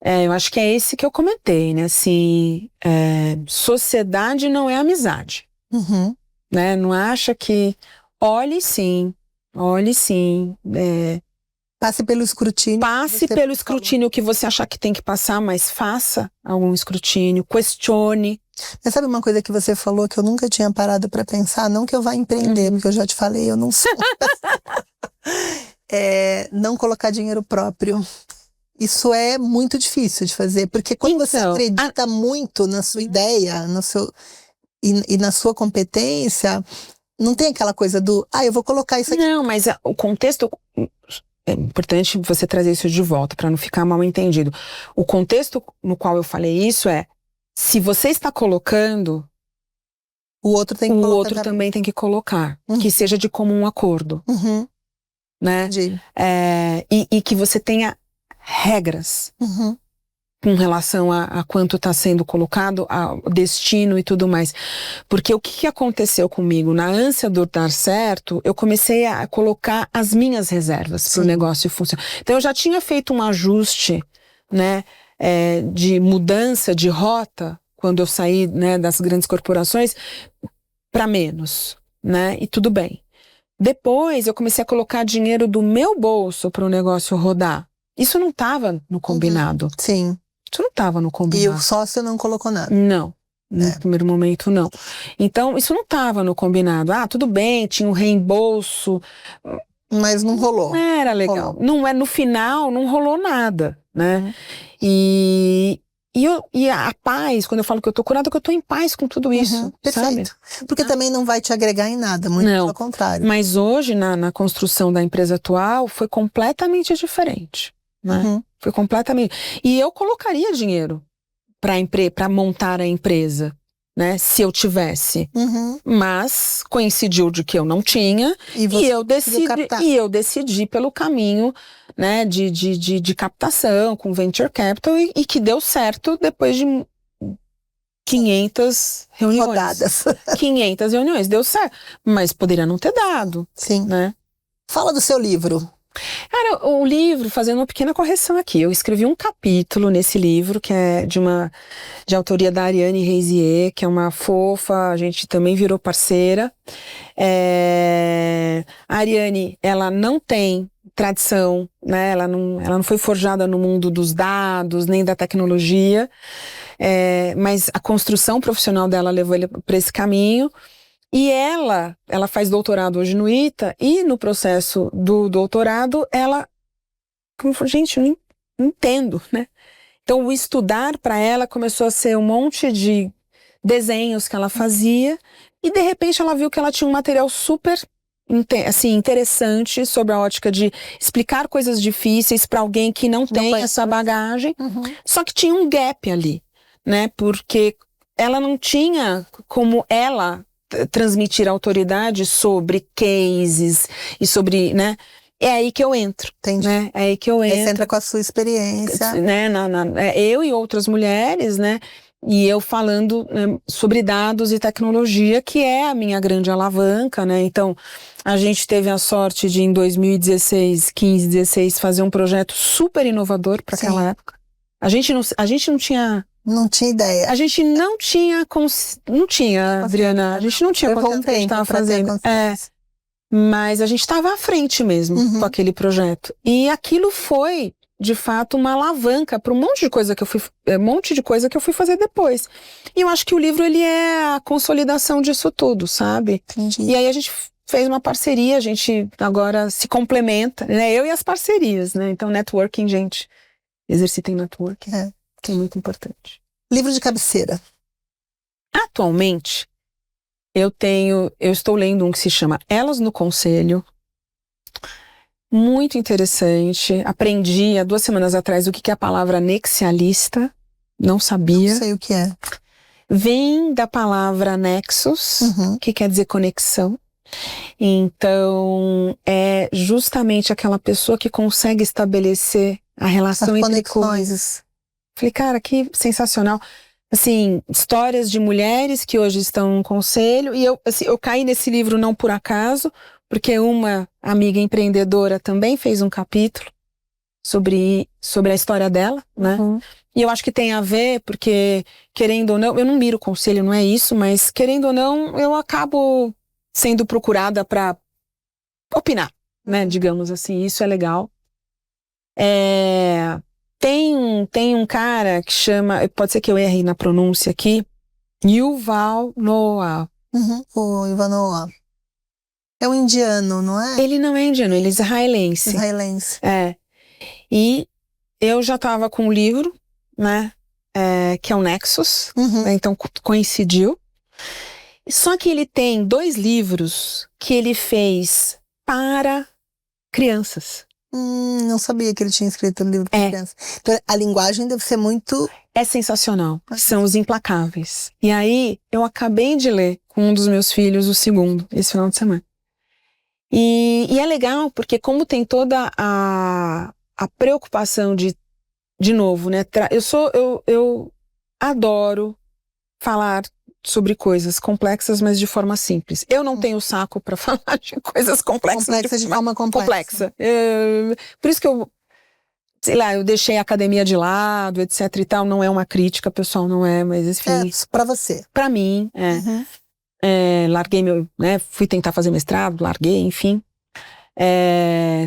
Speaker 2: Eu acho que é esse que eu comentei, né? Assim, sociedade não é amizade. Né? Não acha que... Olhe sim.
Speaker 1: Passe pelo escrutínio.
Speaker 2: Passe pelo escrutínio que você achar que tem que passar, mas faça algum escrutínio, questione.
Speaker 1: Mas sabe uma coisa que você falou que eu nunca tinha parado para pensar? Não que eu vá empreender, porque eu já te falei, eu não sou. Não colocar dinheiro próprio. Isso é muito difícil de fazer, porque quando você acredita muito na sua ideia, e na sua competência, não tem aquela coisa do, eu vou colocar isso aqui.
Speaker 2: Não, mas o contexto... É importante você trazer isso de volta, para não ficar mal entendido. O contexto no qual eu falei isso é, se você está colocando,
Speaker 1: o outro tem que
Speaker 2: o
Speaker 1: colocar
Speaker 2: outro também tem que colocar. Que seja de comum acordo. Né?
Speaker 1: Entendi.
Speaker 2: E que você tenha regras com relação a quanto está sendo colocado, ao destino e tudo mais. Porque o que aconteceu comigo? Na ânsia do dar certo, eu comecei a colocar as minhas reservas para o negócio funcionar. Então eu já tinha feito um ajuste, né, de mudança de rota, quando eu saí, né, das grandes corporações, para menos, né, e tudo bem. Depois eu comecei a colocar dinheiro do meu bolso para o negócio rodar. Isso não estava no combinado.
Speaker 1: Sim.
Speaker 2: Isso não estava no combinado.
Speaker 1: E o sócio não colocou nada.
Speaker 2: Não. No primeiro momento, não. Então, isso não estava no combinado. Tudo bem, tinha um reembolso.
Speaker 1: Mas não rolou.
Speaker 2: Não era legal. Não é, no final, não rolou nada, né? E a paz, quando eu falo que eu tô curada, que eu tô em paz com tudo isso,
Speaker 1: perfeito.
Speaker 2: sabe?
Speaker 1: Porque também não vai te agregar em nada, muito pelo contrário.
Speaker 2: Mas hoje, na construção da empresa atual, foi completamente diferente, né? Foi completamente... E eu colocaria dinheiro para montar a empresa, né? Se eu tivesse. Mas coincidiu de que eu não tinha e eu decidi pelo caminho, né, de captação com venture capital e que deu certo depois de 500 reuniões.
Speaker 1: Rodadas.
Speaker 2: 500 reuniões, deu certo. Mas poderia não ter dado.
Speaker 1: Sim.
Speaker 2: Né?
Speaker 1: Fala do seu livro.
Speaker 2: Cara, o livro, fazendo uma pequena correção aqui, eu escrevi um capítulo nesse livro, que é de autoria da Ariane Reisier, que é uma fofa, a gente também virou parceira. A Ariane, ela não tem tradição, né? Ela não foi forjada no mundo dos dados, nem da tecnologia, mas a construção profissional dela levou ele para esse caminho. E ela faz doutorado hoje no ITA, e no processo do doutorado, gente, eu não entendo, né? Então, o estudar para ela começou a ser um monte de desenhos que ela fazia, e de repente ela viu que ela tinha um material super interessante sobre a ótica de explicar coisas difíceis para alguém que não tem essa bagagem, só que tinha um gap ali, né? Porque ela não tinha como ela transmitir autoridade sobre cases e sobre, né? É aí que eu entro.
Speaker 1: Entendi.
Speaker 2: Né? É aí que eu entro.
Speaker 1: Você entra com a sua experiência.
Speaker 2: Né? Eu e outras mulheres, né? E eu falando, né, sobre dados e tecnologia, que é a minha grande alavanca, né? Então, a gente teve a sorte de, em 2016, 15, 16, fazer um projeto super inovador para aquela época. A gente não tinha...
Speaker 1: Não tinha ideia.
Speaker 2: A gente não tinha, Adriana, a gente não tinha consciência do que a gente estava fazendo. Mas a gente estava à frente mesmo com aquele projeto. E aquilo foi, de fato, uma alavanca para um monte de coisa que eu fui fazer depois. E eu acho que o livro, ele é a consolidação disso tudo, sabe?
Speaker 1: Entendi.
Speaker 2: E aí a gente fez uma parceria, a gente agora se complementa, né? Eu e as parcerias, né? Então, networking, gente, exercitem networking. Que é muito importante.
Speaker 1: Livro de cabeceira.
Speaker 2: Atualmente, eu estou lendo um que se chama Elas no Conselho. Muito interessante. Aprendi há 2 semanas atrás o que é a palavra nexialista. Não sabia.
Speaker 1: Não sei o que é.
Speaker 2: Vem da palavra nexus, que quer dizer conexão. Então, é justamente aquela pessoa que consegue estabelecer a relação entre coisas. Falei, cara, que sensacional. Assim, histórias de mulheres que hoje estão no conselho. E eu caí nesse livro não por acaso, porque uma amiga empreendedora também fez um capítulo sobre a história dela, né? E eu acho que tem a ver, porque, querendo ou não, eu não miro o conselho, não é isso, mas querendo ou não, eu acabo sendo procurada para opinar, né? Digamos assim, isso é legal. Tem um cara que chama, pode ser que eu erre na pronúncia aqui, Yuval Noah.
Speaker 1: O Yuval Noah. É um indiano, não é?
Speaker 2: Ele não é indiano, ele é israelense.
Speaker 1: Israelense.
Speaker 2: E eu já estava com um livro, né, que é o Nexus, né, então coincidiu. Só que ele tem 2 livros que ele fez para crianças.
Speaker 1: Não sabia que ele tinha escrito um livro para criança. Então, a linguagem deve ser muito...
Speaker 2: É sensacional. São Os Implacáveis. E aí, eu acabei de ler com um dos meus filhos o segundo, esse final de semana. E é legal, porque como tem toda a preocupação de novo, né? Eu adoro falar sobre coisas complexas, mas de forma simples. Eu não tenho saco para falar de coisas complexas
Speaker 1: de forma
Speaker 2: complexa. Por isso que eu, sei lá, eu deixei a academia de lado, etc e tal. Não é uma crítica, pessoal, não é, mas enfim.
Speaker 1: Para você.
Speaker 2: Para mim, larguei né? Fui tentar fazer mestrado, larguei, enfim.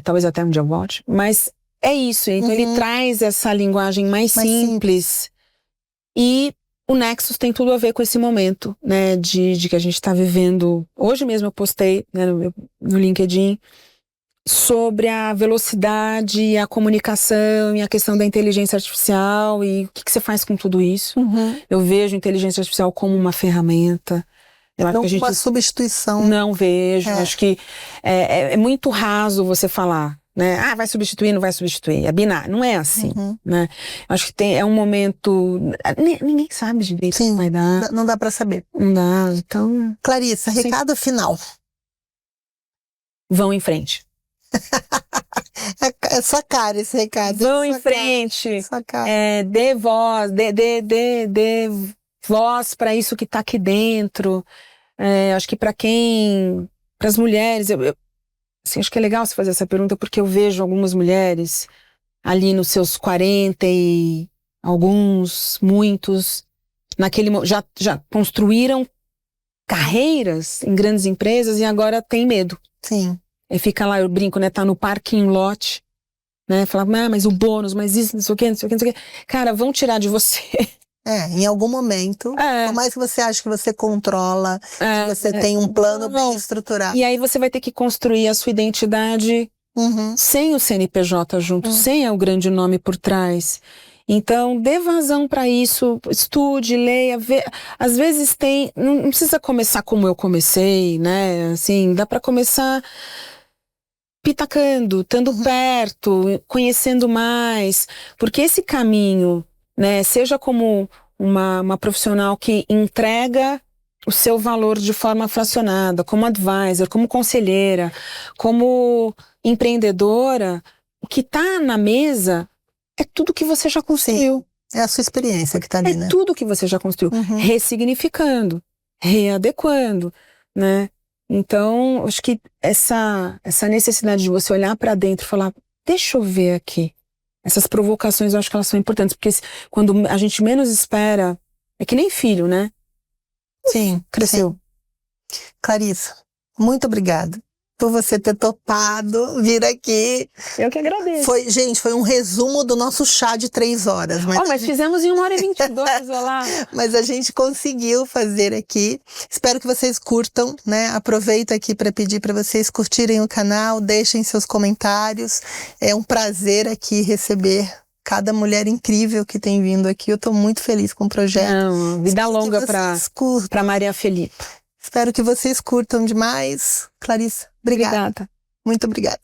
Speaker 2: Talvez até um dia eu volte. Mas é isso. Então ele traz essa linguagem mais simples. E o Nexus tem tudo a ver com esse momento, né, de que a gente está vivendo. Hoje mesmo eu postei, né, no LinkedIn sobre a velocidade, a comunicação e a questão da inteligência artificial e o que você faz com tudo isso. Eu vejo inteligência artificial como uma ferramenta. Eu acho que
Speaker 1: uma substituição.
Speaker 2: Não vejo. Acho que é muito raso você falar, né? Ah, vai substituir, não vai substituir. É binário. Não é assim, né? Acho que é um momento... Ninguém sabe direito o que vai dar.
Speaker 1: Não dá pra saber.
Speaker 2: Não dá, então...
Speaker 1: Clarissa, recado final.
Speaker 2: Vão em frente.
Speaker 1: É sua cara esse recado.
Speaker 2: Vão em frente.
Speaker 1: Sua cara.
Speaker 2: Dê voz, dê voz para isso que tá aqui dentro. Acho que para as mulheres, assim, acho que é legal você fazer essa pergunta, porque eu vejo algumas mulheres ali nos seus 40 e muitos, já construíram carreiras em grandes empresas e agora tem medo.
Speaker 1: Sim.
Speaker 2: E fica lá, eu brinco, né, tá no parking lot, né, fala, mas o bônus, mas isso, não sei o quê, não sei o quê, não sei o quê. Cara, vão tirar de você.
Speaker 1: Em algum momento, por mais que você ache que você controla, que você tem um plano bem estruturado.
Speaker 2: E aí você vai ter que construir a sua identidade sem o CNPJ junto, sem o grande nome por trás. Então, dê vazão para isso, estude, leia, às vezes não precisa começar como eu comecei, né, assim, dá para começar pitacando, estando perto, conhecendo mais, porque esse caminho, né, seja como uma profissional que entrega o seu valor de forma fracionada, como advisor, como conselheira, como empreendedora, o que está na mesa é tudo que você já construiu.
Speaker 1: Sim, é a sua experiência que está ali, né?
Speaker 2: É tudo que você já construiu, ressignificando, readequando, né? Então, acho que essa necessidade de você olhar para dentro e falar, deixa eu ver aqui. Essas provocações, eu acho que elas são importantes, porque quando a gente menos espera, é que nem filho, né?
Speaker 1: Sim, cresceu. Sim. Clarissa, muito obrigada por você ter topado vir aqui.
Speaker 2: Eu que agradeço.
Speaker 1: Gente, foi um resumo do nosso chá de 3 horas.
Speaker 2: Mas fizemos em 1h22, olha lá.
Speaker 1: Mas a gente conseguiu fazer aqui. Espero que vocês curtam, né? Aproveito aqui para pedir para vocês curtirem o canal, deixem seus comentários. É um prazer aqui receber cada mulher incrível que tem vindo aqui. Eu tô muito feliz com o projeto.
Speaker 2: Vida longa para Maria Felipa.
Speaker 1: Espero que vocês curtam demais. Clarissa, obrigada. Muito obrigada.